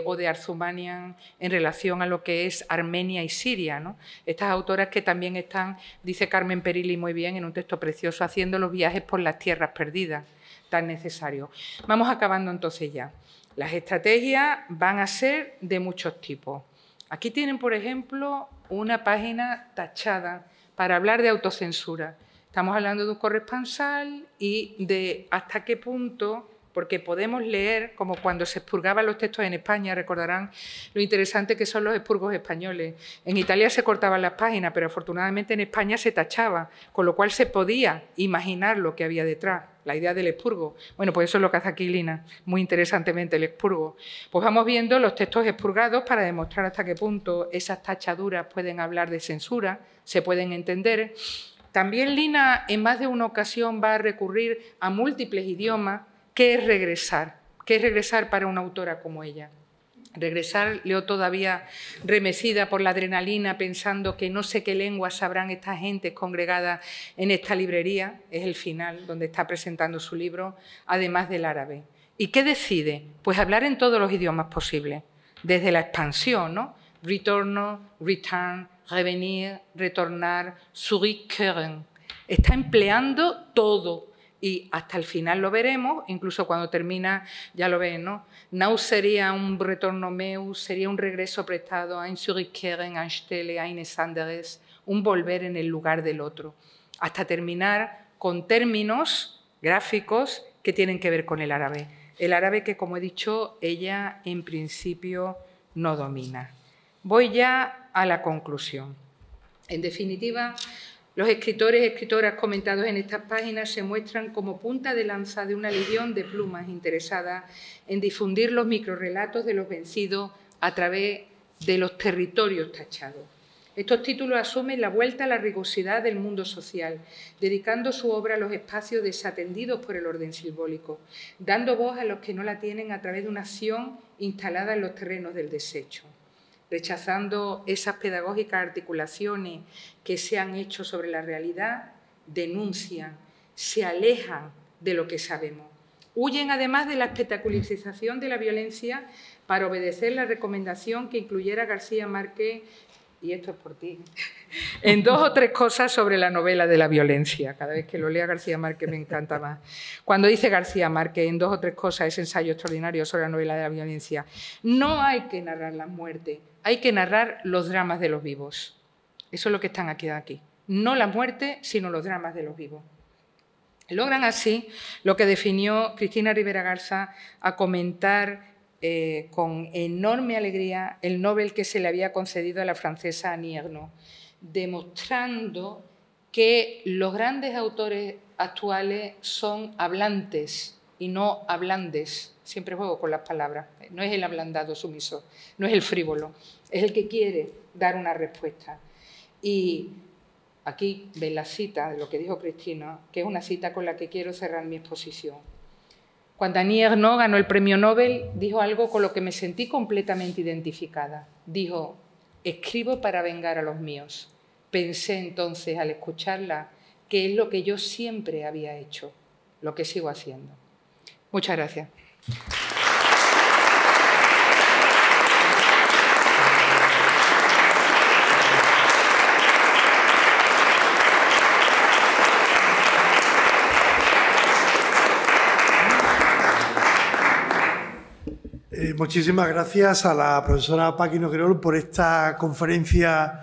o de Arzumanian en relación a lo que es Armenia y Siria, ¿no? Estas autoras que también están, dice Carmen Perilli muy bien en un texto precioso, haciendo los viajes por las tierras perdidas, tan necesarios. Vamos acabando entonces ya. Las estrategias van a ser de muchos tipos. Aquí tienen, por ejemplo, una página tachada para hablar de autocensura. Estamos hablando de un corresponsal y de hasta qué punto, porque podemos leer, como cuando se expurgaban los textos en España, recordarán lo interesante que son los expurgos españoles. En Italia se cortaban las páginas, pero afortunadamente en España se tachaba, con lo cual se podía imaginar lo que había detrás, la idea del expurgo. Bueno, pues eso es lo que hace aquí Lina, muy interesantemente, el expurgo. Pues vamos viendo los textos expurgados para demostrar hasta qué punto esas tachaduras pueden hablar de censura, se pueden entender. También Lina, en más de una ocasión, va a recurrir a múltiples idiomas. ¿Qué es regresar? ¿Qué es regresar para una autora como ella? Regresar, leo todavía remecida por la adrenalina, pensando que no sé qué lenguas sabrán estas gentes congregadas en esta librería, es el final, donde está presentando su libro, además del árabe. ¿Y qué decide? Pues hablar en todos los idiomas posibles, desde la expansión, ¿no? Ritorno, return, revenir, retornar, zurückkehren. Está empleando todo. Y hasta el final lo veremos, incluso cuando termina, ya lo ven, ¿no? Now sería un retorno meu, sería un regreso prestado, ein Zurückkehren, anstelle eines anderes, un volver en el lugar del otro, hasta terminar con términos gráficos que tienen que ver con el árabe. El árabe que, como he dicho, ella en principio no domina. Voy ya a la conclusión. En definitiva, Los escritores y escritoras comentados en estas páginas se muestran como punta de lanza de una legión de plumas interesadas en difundir los microrrelatos de los vencidos a través de los territorios tachados. Estos títulos asumen la vuelta a la rigurosidad del mundo social, dedicando su obra a los espacios desatendidos por el orden simbólico, dando voz a los que no la tienen a través de una acción instalada en los terrenos del desecho. Rechazando esas pedagógicas articulaciones que se han hecho sobre la realidad, denuncian, se alejan de lo que sabemos. Huyen además de la espectacularización de la violencia para obedecer la recomendación que incluyera García Márquez, y esto es por ti, en 2 o 3 cosas sobre la novela de la violencia. Cada vez que lo lea García Márquez me encanta más. Cuando dice García Márquez en 2 o 3 cosas, ese ensayo extraordinario sobre la novela de la violencia, no hay que narrar las muertes, hay que narrar los dramas de los vivos. Eso es lo que están aquí. No la muerte, sino los dramas de los vivos. Logran así lo que definió Cristina Rivera Garza a comentar con enorme alegría el Nobel que se le había concedido a la francesa Annie Ernaux, demostrando que los grandes autores actuales son hablantes y no hablandes. Siempre juego con las palabras. No es el ablandado sumiso, no es el frívolo, es el que quiere dar una respuesta. Y aquí ven la cita de lo que dijo Cristina, que es una cita con la que quiero cerrar mi exposición. Cuando Annie Ernaux ganó el premio Nobel, dijo algo con lo que me sentí completamente identificada. Dijo, escribo para vengar a los míos. Pensé entonces, al escucharla, que es lo que yo siempre había hecho, lo que sigo haciendo. Muchas gracias.
Muchísimas gracias a la profesora Paqui Noguerol por esta conferencia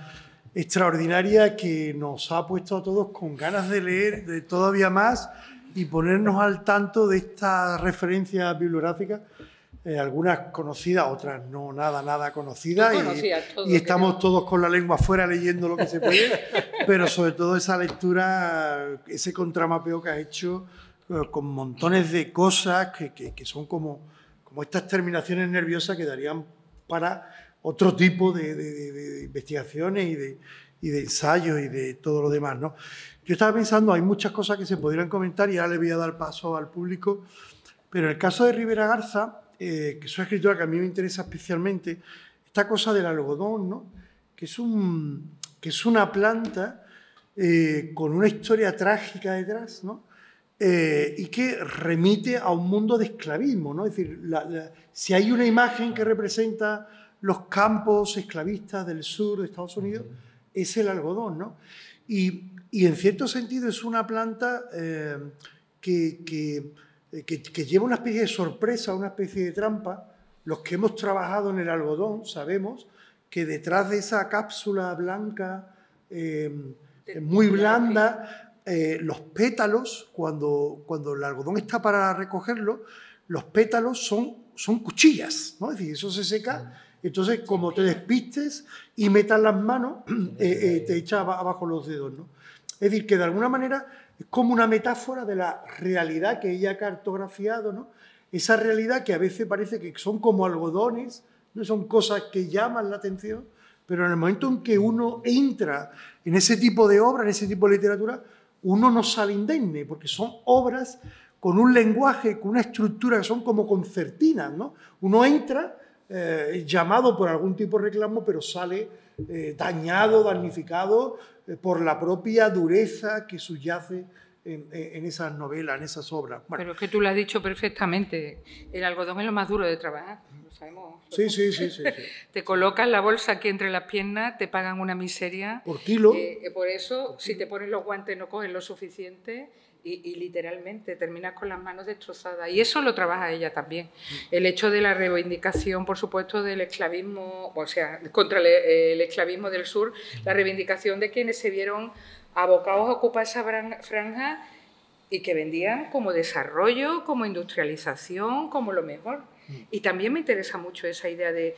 extraordinaria que nos ha puesto a todos con ganas de leer de todavía más y ponernos al tanto de estas referencias bibliográficas, algunas conocidas, otras no nada conocidas, y estamos todos con la lengua afuera leyendo lo que se puede, pero sobre todo esa lectura, ese contramapeo que has hecho con montones de cosas que son como estas terminaciones nerviosas que darían para otro tipo de investigaciones y de ensayos y de todo lo demás, ¿no? Yo estaba pensando, hay muchas cosas que se podrían comentar y ahora le voy a dar paso al público, pero en el caso de Rivera Garza, que es una escritora que a mí me interesa especialmente, esta cosa del algodón, ¿no? que es una planta con una historia trágica detrás, ¿no? Y que remite a un mundo de esclavismo, ¿no? Es decir, si hay una imagen que representa los campos esclavistas del sur de Estados Unidos, es el algodón, ¿no? Y en cierto sentido es una planta que lleva una especie de sorpresa, una especie de trampa. Los que hemos trabajado en el algodón sabemos que detrás de esa cápsula blanca, muy blanda, los pétalos, cuando el algodón está para recogerlo, los pétalos son cuchillas, ¿no? Es decir, eso se seca, entonces como te despistes y metas las manos, te echa abajo los dedos, ¿no? Es decir, que de alguna manera es como una metáfora de la realidad que ella ha cartografiado, ¿no? Esa realidad que a veces parece que son como algodones, no son cosas que llaman la atención, pero en el momento en que uno entra en ese tipo de obra, en ese tipo de literatura, uno no sale indemne, porque son obras con un lenguaje, con una estructura que son como concertinas, ¿no? Uno entra llamado por algún tipo de reclamo, pero sale dañado, damnificado por la propia dureza que subyace en esas novelas, en esas obras. Bueno.
Pero es que tú lo has dicho perfectamente, el algodón es lo más duro de trabajar, lo sabemos.
Sí.
Te colocan la bolsa aquí entre las piernas, te pagan una miseria.
Por kilo.
Por eso, si te pones los guantes no coges lo suficiente y literalmente terminas con las manos destrozadas. Y eso lo trabaja ella también. El hecho de la reivindicación, por supuesto, del esclavismo, o sea, contra el esclavismo del sur, la reivindicación de quienes se vieron abocados a ocupar esa franja y que vendían como desarrollo, como industrialización, como lo mejor. Y también me interesa mucho esa idea de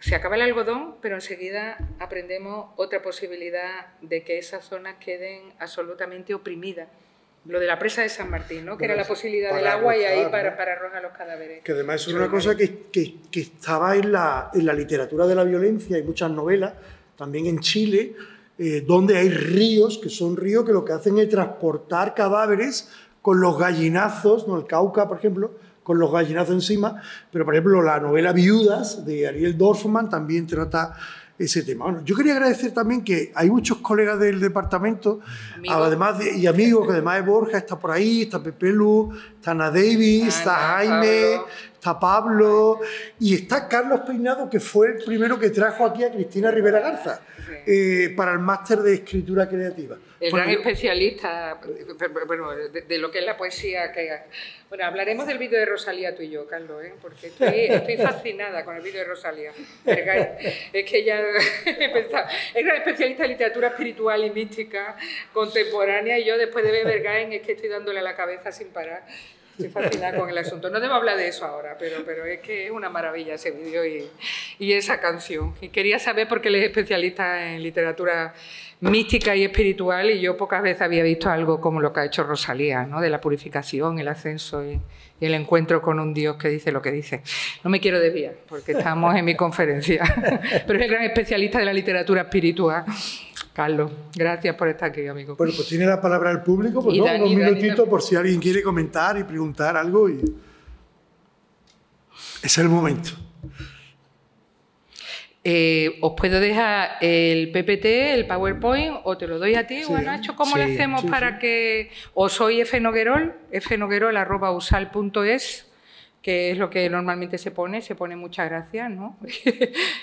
se acaba el algodón, pero enseguida aprendemos otra posibilidad de que esas zonas queden absolutamente oprimidas. Lo de la presa de San Martín, ¿no? Que era la posibilidad del agua y ahí para arrojar los cadáveres.
Que además es una cosa que estaba en la literatura de la violencia, hay muchas novelas, también en Chile, donde hay ríos, que son ríos que lo que hacen es transportar cadáveres con los gallinazos, ¿no? El Cauca, por ejemplo, con los gallinazos encima, pero por ejemplo la novela Viudas de Ariel Dorfman también trata ese tema. Bueno, yo quería agradecer también que hay muchos colegas del departamento, además y amigos, que además de Borja está por ahí, está Pepe Lu, está Ana Davis, está Jaime, está Pablo y está Carlos Peinado, que fue el primero que trajo aquí a Cristina Rivera Garza para el máster de escritura creativa.
El gran especialista, bueno, de lo que es la poesía. Bueno, hablaremos del vídeo de Rosalía tú y yo, Carlos, porque estoy fascinada con el vídeo de Rosalía. Es que ella es gran especialista en literatura espiritual y mística contemporánea y yo después de ver Bergain es que estoy dándole a la cabeza sin parar. Estoy fascinada con el asunto. No debo hablar de eso ahora, pero es que es una maravilla ese vídeo y esa canción. Y quería saber por qué él es especialista en literatura mística y espiritual y yo pocas veces había visto algo como lo que ha hecho Rosalía, ¿no? De la purificación, el ascenso y el encuentro con un Dios que dice lo que dice. No me quiero desviar porque estamos en mi conferencia, pero es el gran especialista de la literatura espiritual. Carlos, gracias por estar aquí, amigo.
Bueno, pues tiene la palabra el público, pues ¿no? Unos minutitos por si alguien quiere comentar y preguntar algo. Ese es el momento.
Os puedo dejar el PPT, el PowerPoint, o te lo doy a ti o a Nacho. ¿Cómo le hacemos para que...? O soy fnoguerol, fnoguerol@usal.es, que es lo que normalmente se pone muchas gracias, ¿no?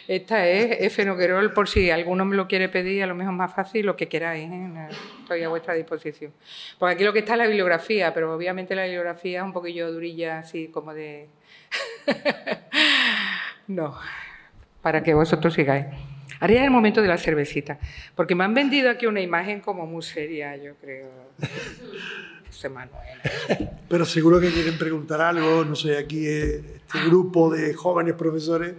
Esta es fnoguerol, por si alguno me lo quiere pedir, a lo mejor más fácil, lo que queráis, estoy a vuestra disposición. Porque aquí lo que está es la bibliografía, pero obviamente la bibliografía es un poquillo durilla, así como de... No, para que vosotros sigáis. Ahora es el momento de la cervecita, porque me han vendido aquí una imagen como muy seria, yo creo. Manuel.
Pero seguro que quieren preguntar algo, no sé, aquí este grupo de jóvenes profesores.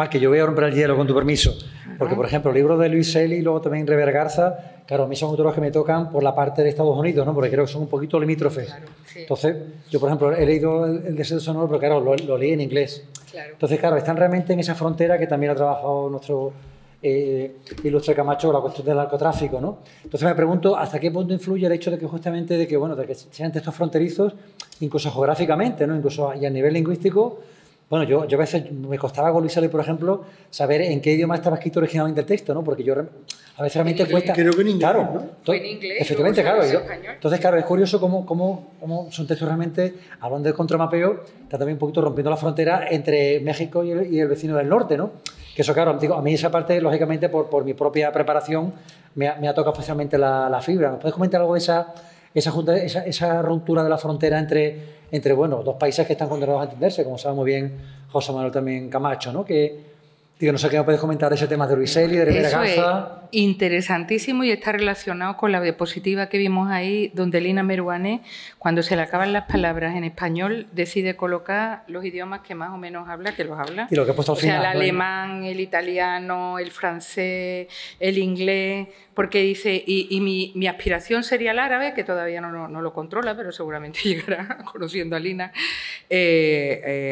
Que yo voy a romper el hielo con tu permiso, porque por ejemplo el libro de Luis Eli y luego también Rivera Garza, claro, a mí son autores que me tocan por la parte de Estados Unidos, ¿no? Porque creo que son un poquito limítrofes. Claro, sí. Entonces, yo por ejemplo he leído el Deseo Sonoro, pero claro, lo leí en inglés. Claro. Entonces, claro, están realmente en esa frontera que también ha trabajado nuestro ilustre Camacho, la cuestión del narcotráfico, ¿no? Entonces me pregunto hasta qué punto influye el hecho de que justamente de que sean textos fronterizos, incluso geográficamente, ¿no? Incluso y a nivel lingüístico. Bueno, yo a veces me costaba con Luis Eli, por ejemplo, saber en qué idioma estaba escrito originalmente el texto, ¿no? Porque yo a veces realmente cuesta...
Creo que en inglés,
claro,
¿no?
En inglés.
Efectivamente, claro. Entonces, claro, es curioso cómo son textos realmente, hablando de contramapeo, está también un poquito rompiendo la frontera entre México y el vecino del norte, ¿no? Que eso, claro, a mí esa parte, lógicamente, por mi propia preparación, me ha tocado especialmente la fibra. ¿Nos puedes comentar algo de esa ruptura de la frontera entre bueno, dos países que están condenados a entenderse, como sabe muy bien José Manuel también Camacho, ¿no? No sé qué me puedes comentar de ese tema de Luis Eli, de Rivera Garza.
Es interesantísimo y está relacionado con la diapositiva que vimos ahí, donde Lina Meruane, cuando se le acaban las palabras en español, decide colocar los idiomas que más o menos habla, que los habla.
Y lo que he puesto al final.
O sea, el alemán, el italiano, el francés, el inglés, porque dice, y mi aspiración sería el árabe, que todavía no lo controla, pero seguramente llegará, conociendo a Lina,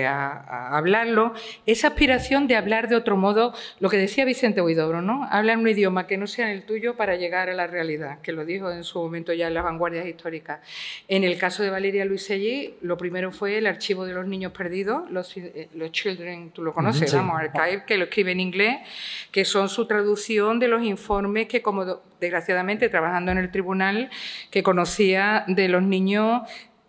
a hablarlo. Esa aspiración de hablar de otro modo, lo que decía Vicente Huidobro, ¿no? Hablar un idioma que no sea el tuyo para llegar a la realidad, que lo dijo en su momento ya en las vanguardias históricas. En el caso de Valeria Luiselli, lo primero fue el archivo de los niños perdidos, los Children, tú lo conoces, sí. Vamos, Archive, que lo escribe en inglés, que son su traducción de los informes que, como desgraciadamente trabajando en el tribunal, que conocía de los niños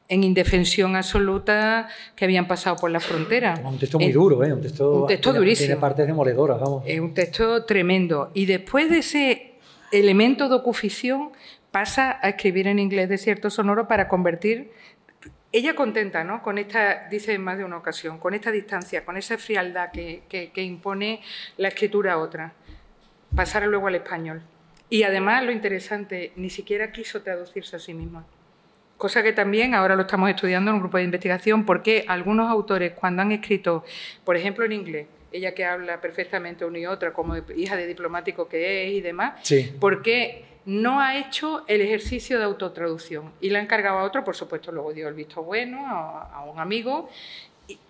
en indefensión absoluta que habían pasado por la frontera.
Un texto muy duro, un texto
durísimo.
Tiene partes demoledoras, vamos.
Es un texto tremendo. Y después de ese elemento docuficción pasa a escribir en inglés Desierto Sonoro para convertir... Ella contenta, ¿no? Con esta, dice en más de una ocasión, con esta distancia, con esa frialdad que impone la escritura a otra. Pasar luego al español. Y además, lo interesante, ni siquiera quiso traducirse a sí misma. Cosa que también ahora lo estamos estudiando en un grupo de investigación, porque algunos autores, cuando han escrito, por ejemplo en inglés, ella que habla perfectamente una y otra, como hija de diplomático que es y demás,
Sí.
porque no ha hecho el ejercicio de autotraducción y le ha encargado a otro, por supuesto, luego dio el visto bueno a un amigo.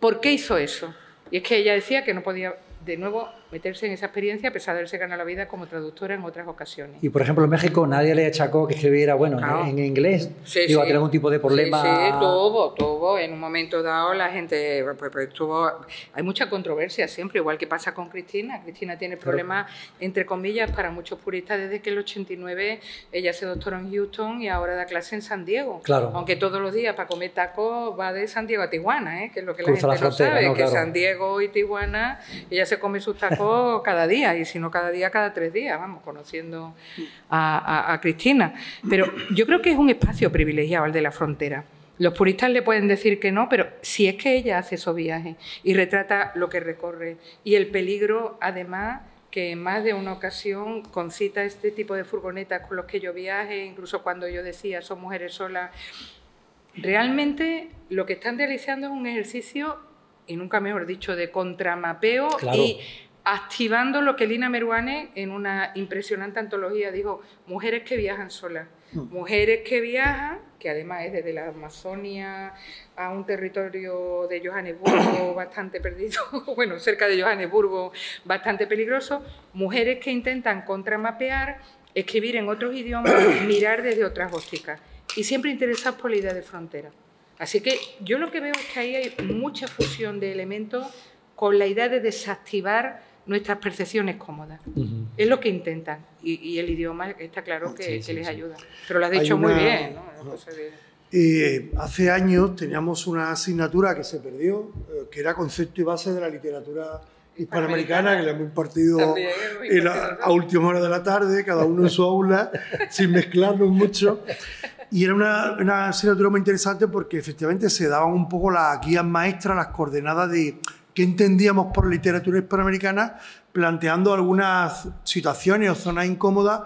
¿Por qué hizo eso? Y es que ella decía que no podía, de nuevo, meterse en esa experiencia a pesar de haberse ganado la vida como traductora en otras ocasiones.
Y, por ejemplo, en México nadie le achacó que escribiera, bueno,
Claro.
en inglés.
Sí,
Iba a
sí.
tener algún tipo de problema.
Sí, tuvo. En un momento dado la gente pues tuvo... Hay mucha controversia siempre, igual que pasa con Cristina. Cristina tiene problemas, entre comillas, para muchos puristas desde que el 89 ella se doctoró en Houston y ahora da clase en San Diego.
Claro.
Aunque todos los días para comer tacos va de San Diego a Tijuana, que es lo que la
Cruza
gente
la frontera,
no sabe,
¿no?
que
Claro.
San Diego y Tijuana ella se come sus tacos cada día, y si no cada día, cada 3 días, vamos, conociendo a Cristina. Pero yo creo que es un espacio privilegiado el de la frontera. Los puristas le pueden decir que no, pero si es que ella hace esos viajes y retrata lo que recorre y el peligro, además, que en más de una ocasión concita este tipo de furgonetas con los que yo viaje, incluso cuando yo decía son mujeres solas, realmente lo que están realizando es un ejercicio, y nunca mejor dicho, de contramapeo.
Claro.
Y activando lo que Lina Meruane en una impresionante antología dijo, mujeres que viajan solas, mujeres que viajan, que además es desde la Amazonia a un territorio de Johannesburgo bastante perdido, bueno, cerca de Johannesburgo, bastante peligroso, mujeres que intentan contramapear, escribir en otros idiomas, mirar desde otras ópticas, y siempre interesadas por la idea de frontera. Así que yo lo que veo es que ahí hay mucha fusión de elementos con la idea de desactivar nuestras percepciones cómodas. Es lo que intentan. Y el idioma está claro que les ayuda. Pero lo has dicho muy bien, ¿no?
Hace años teníamos una asignatura que se perdió, que era concepto y base de la literatura hispanoamericana, que la hemos impartido a última hora de la tarde, cada uno en su aula, sin mezclarnos mucho. Y era una asignatura muy interesante porque efectivamente se daban un poco las guías maestras, las coordenadas de qué entendíamos por literatura hispanoamericana, planteando algunas situaciones o zonas incómodas,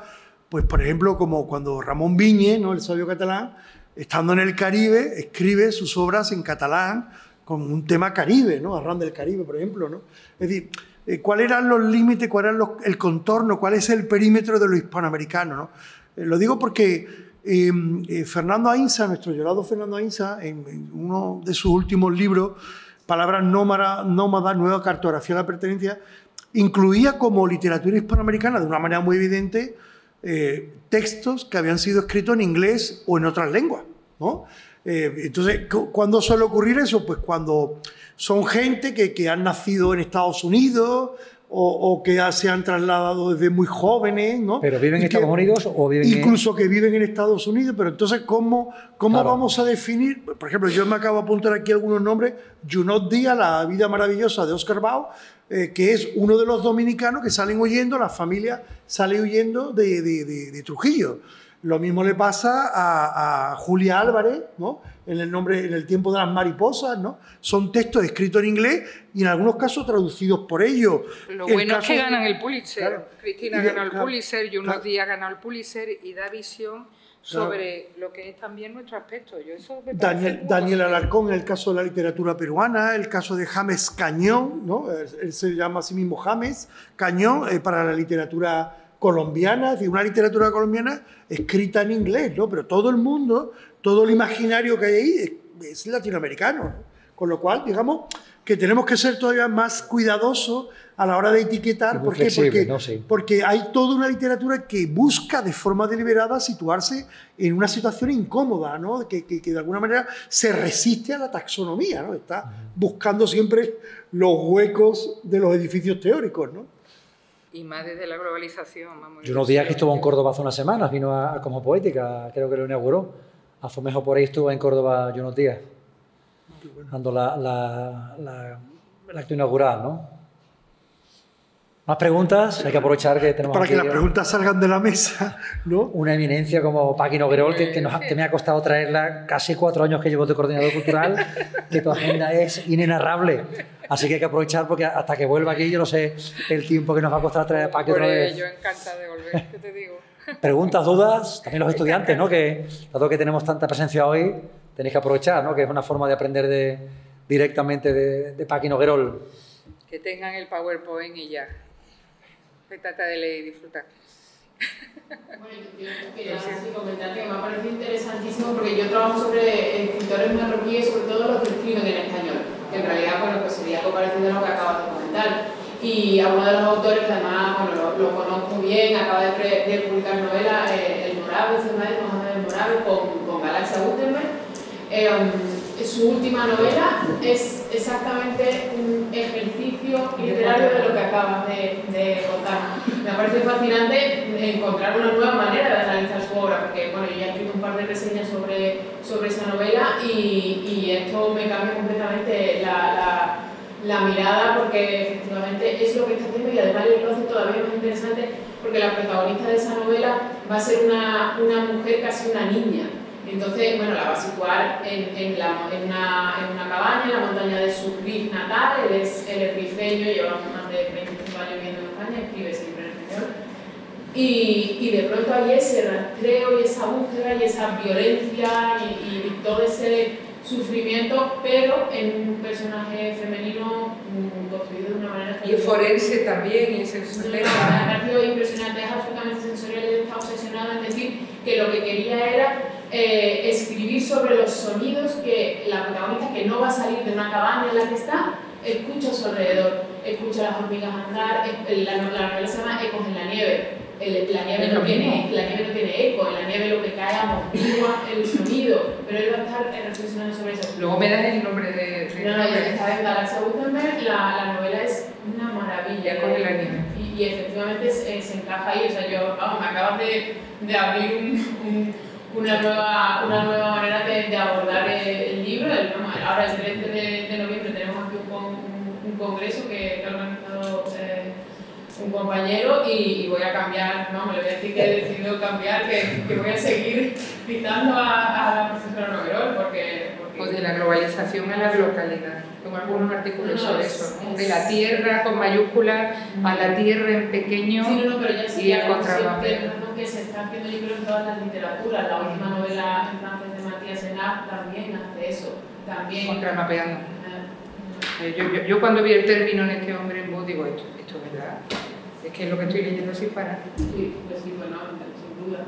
pues por ejemplo como cuando Ramón Viñes, ¿no?, el sabio catalán, estando en el Caribe, escribe sus obras en catalán con un tema caribe, ¿no?, Arran del Caribe, por ejemplo, ¿no? Es decir, ¿cuáles eran los límites, cuál era el contorno, cuál es el perímetro de lo hispanoamericano, ¿no? Lo digo porque Fernando Ainsa, nuestro llorado Fernando Ainsa, en uno de sus últimos libros, Palabras nómadas, nueva cartografía de la pertenencia, incluía como literatura hispanoamericana, de una manera muy evidente, textos que habían sido escritos en inglés o en otras lenguas, ¿no? Entonces, ¿cuándo suele ocurrir eso? Pues cuando son gente que han nacido en Estados Unidos o que se han trasladado desde muy jóvenes, ¿no?
¿Pero viven en Estados Unidos o viven
incluso que viven en Estados Unidos? Pero entonces, ¿cómo
Claro.
vamos a definir? Por ejemplo, yo me acabo de apuntar aquí algunos nombres. Junot Díaz, La vida maravillosa de Oscar Bao, que es uno de los dominicanos que salen huyendo, la familia sale huyendo de Trujillo. Lo mismo le pasa a Julia Álvarez, ¿no?, en el tiempo de las mariposas, ¿no? Son textos escritos en inglés y en algunos casos traducidos por ellos.
Lo bueno es que ganan el Pulitzer.
Claro.
Cristina ganó el Pulitzer, Junot Díaz ganó el Pulitzer y da visión sobre lo que es también nuestro aspecto. Yo eso me parece
Daniel Alarcón, en el caso de la literatura peruana, el caso de James Cañón, ¿no? Él se llama a sí mismo James Cañón, para la literatura colombiana, es decir, una literatura colombiana escrita en inglés, ¿no? Pero todo el mundo, todo el imaginario que hay ahí es latinoamericano, ¿no? Con lo cual, digamos que tenemos que ser todavía más cuidadosos a la hora de etiquetar, porque hay toda una literatura que busca de forma deliberada situarse en una situación incómoda, ¿no?, que de alguna manera se resiste a la taxonomía, ¿no? Está buscando siempre los huecos de los edificios teóricos, ¿no?
Y más desde la globalización. Vamos,
Yo unos días que estuvo en Córdoba hace unas semanas, vino a Como Poética, creo que lo inauguró. A Fomejo por ahí estuvo en Córdoba yo unos días, dando el acto inaugural, ¿no? Más preguntas, hay que aprovechar que tenemos
para
aquí
que las preguntas salgan de la mesa, ¿no?
una eminencia como Paqui Noguerol, que me ha costado traerla casi 4 años que llevo de coordinador cultural, que tu agenda es inenarrable. Así que hay que aprovechar porque hasta que vuelva aquí yo no sé el tiempo que nos va a costar traer a Paqui otra vez.
Yo encantada de volver, ¿qué te digo?
Preguntas, dudas, también los estudiantes, ¿no? Que dado que tenemos tanta presencia hoy, tenéis que aprovechar, ¿no? Que es una forma de aprender directamente de Paqui Noguerol.
Que tengan el PowerPoint y ya. Se trata de leer y disfrutar.
Bueno, yo quería así comentar que me ha parecido interesantísimo porque yo trabajo sobre escritores marroquíes, sobre todo los que escriben en español, que en realidad bueno, pues sería algo parecido a lo que acabas de comentar. Y a uno de los autores que además bueno, lo conozco bien, acaba de publicar novela, El Morabe, Mohamed El Morabe, con Galaxia Gutenberg. Su última novela es exactamente un ejercicio literario de lo que acabas de contar. Me parece fascinante encontrar una nueva manera de analizar su obra, porque bueno, yo ya he escrito un par de reseñas sobre esa novela y esto me cambia completamente la mirada, porque efectivamente es lo que está haciendo y además lo hace todavía más interesante porque la protagonista de esa novela va a ser una mujer, casi una niña. Entonces, bueno, la va a situar en una cabaña en la montaña de su Rif natal. Él es rifeño, lleva más de 25 años viviendo en España, escribe siempre en español. Y de pronto hay ese rastreo y esa búsqueda y esa violencia y todo ese sufrimiento, pero en un personaje femenino construido de una manera...
Y forense también, y sensorial.
Me ha parecido impresionante, es absolutamente sensorial, él está obsesionado en decir que lo que quería era escribir sobre los sonidos que la protagonista, que no va a salir de una cabaña en la que está, escucha a su alrededor, escucha a las hormigas andar. La novela se llama Ecos en la nieve. La nieve no tiene eco, en la nieve lo que cae amortigua el sonido, pero él va a estar reflexionando sobre eso.
Luego me das el nombre de...
No, está en Galaxia Gutenberg, la novela es una maravilla.
Ecos en la nieve.
Y efectivamente se encaja ahí, o sea, me acabas de abrir una nueva manera de abordar el libro. Ahora el 13 de noviembre tenemos aquí un congreso que ha organizado un compañero y voy a cambiar, no, me lo voy a decir que he decidido cambiar, que voy a seguir citando a la profesora Noguerol porque...
O de la globalización a la localidad. Tengo algunos artículos sobre eso, ¿no? De la tierra con mayúsculas a la tierra en pequeño.
Sí, pero ya sí,
y el contramapeo.
Que se está haciendo libros en todas las literaturas. La última novela en francés de Matías Enard también hace eso. También.
Contramapeando. Yo cuando vi el término en este hombre en voz digo, esto es verdad. Es que es lo que estoy leyendo sin parar.
Sí, pues sí, bueno, sin duda.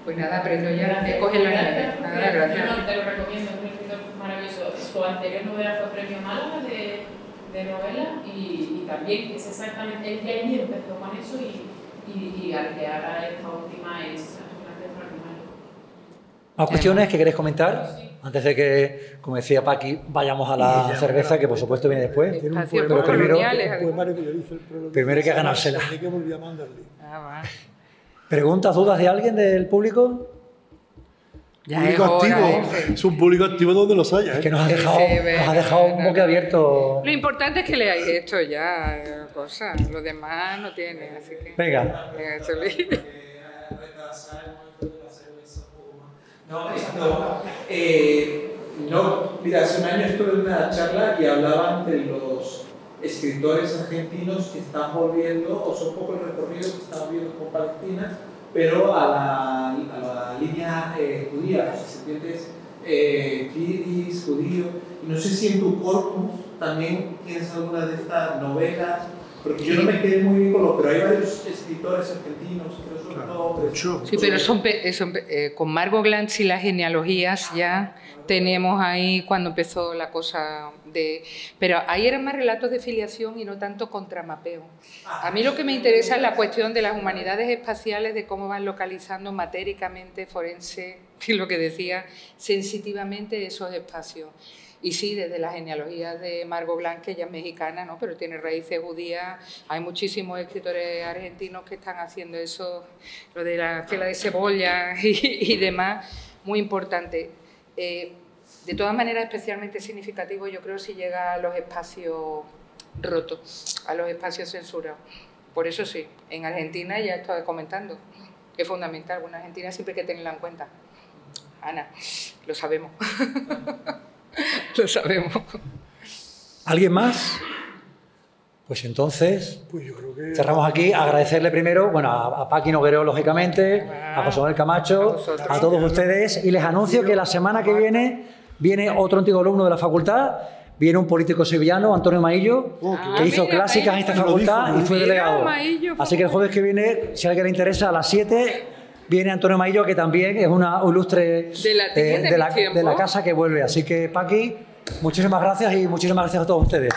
Pues nada, aprendo ya. Coge la nieve. Nada, gracias.
No, te lo recomiendo, es un escritor maravilloso. Su anterior novela fue Premio Málaga de novela y también es exactamente, él ya allí empezó con eso y al que haga esta última es absolutamente extraordinario.
¿Más cuestiones que queréis comentar? Sí. Antes de que, como decía Paqui, vayamos a la cerveza, que por supuesto viene después.
Pero
primero hay que ganársela. ¿Preguntas, dudas de alguien del público?
Ya público activo. Es un público activo donde los haya.
Es que nos ha dejado un boque abierto.
Lo importante es que leáis esto ya, cosas. Lo demás no tiene, así que...
Venga.
No, mira, hace un año estuve en una charla y hablaban de los escritores argentinos que están volviendo, o son poco el recorrido que están volviendo con Palestina, pero a la línea judía, si entiendes, Kidis, judío, y no sé si en tu corpus también tienes alguna de estas novelas, porque yo no me quedé muy bien con lo, pero hay varios escritores argentinos, creo sobre todo hombres.
Sí, pero son con Margot Glantz y las genealogías ya tenemos ahí cuando empezó la cosa de... Pero ahí eran más relatos de filiación y no tanto contramapeo. A mí lo que me interesa es la cuestión de las humanidades espaciales, de cómo van localizando matéricamente, forense, y lo que decía, sensitivamente esos espacios. Y sí, desde la genealogía de Margot Glantz, que ella es mexicana, ¿no? Pero tiene raíces judías. Hay muchísimos escritores argentinos que están haciendo eso, lo de la tela de cebolla y demás, muy importante. De todas maneras, especialmente significativo, yo creo, si llega a los espacios rotos, a los espacios censurados. Por eso sí, en Argentina ya estoy comentando, es fundamental. Bueno, Argentina siempre hay que tenerla en cuenta. Ana, lo sabemos. Lo sabemos.
¿Alguien más? Pues entonces,
pues yo creo que...
cerramos aquí. Agradecerle primero, bueno, a Paqui Noguerol, lógicamente, a José Manuel Camacho, a todos ustedes, y les anuncio que la semana que viene otro antiguo alumno de la facultad, viene un político sevillano, Antonio Maillo, que hizo
mira,
clásicas en esta facultad y fue
Mira,
delegado.
Maillo,
Así que el jueves que viene, si a alguien le interesa, a las 7, viene Antonio Maillo, que también es una ilustre
de
de la casa que vuelve. Así que, Paqui, muchísimas gracias y muchísimas gracias a todos ustedes.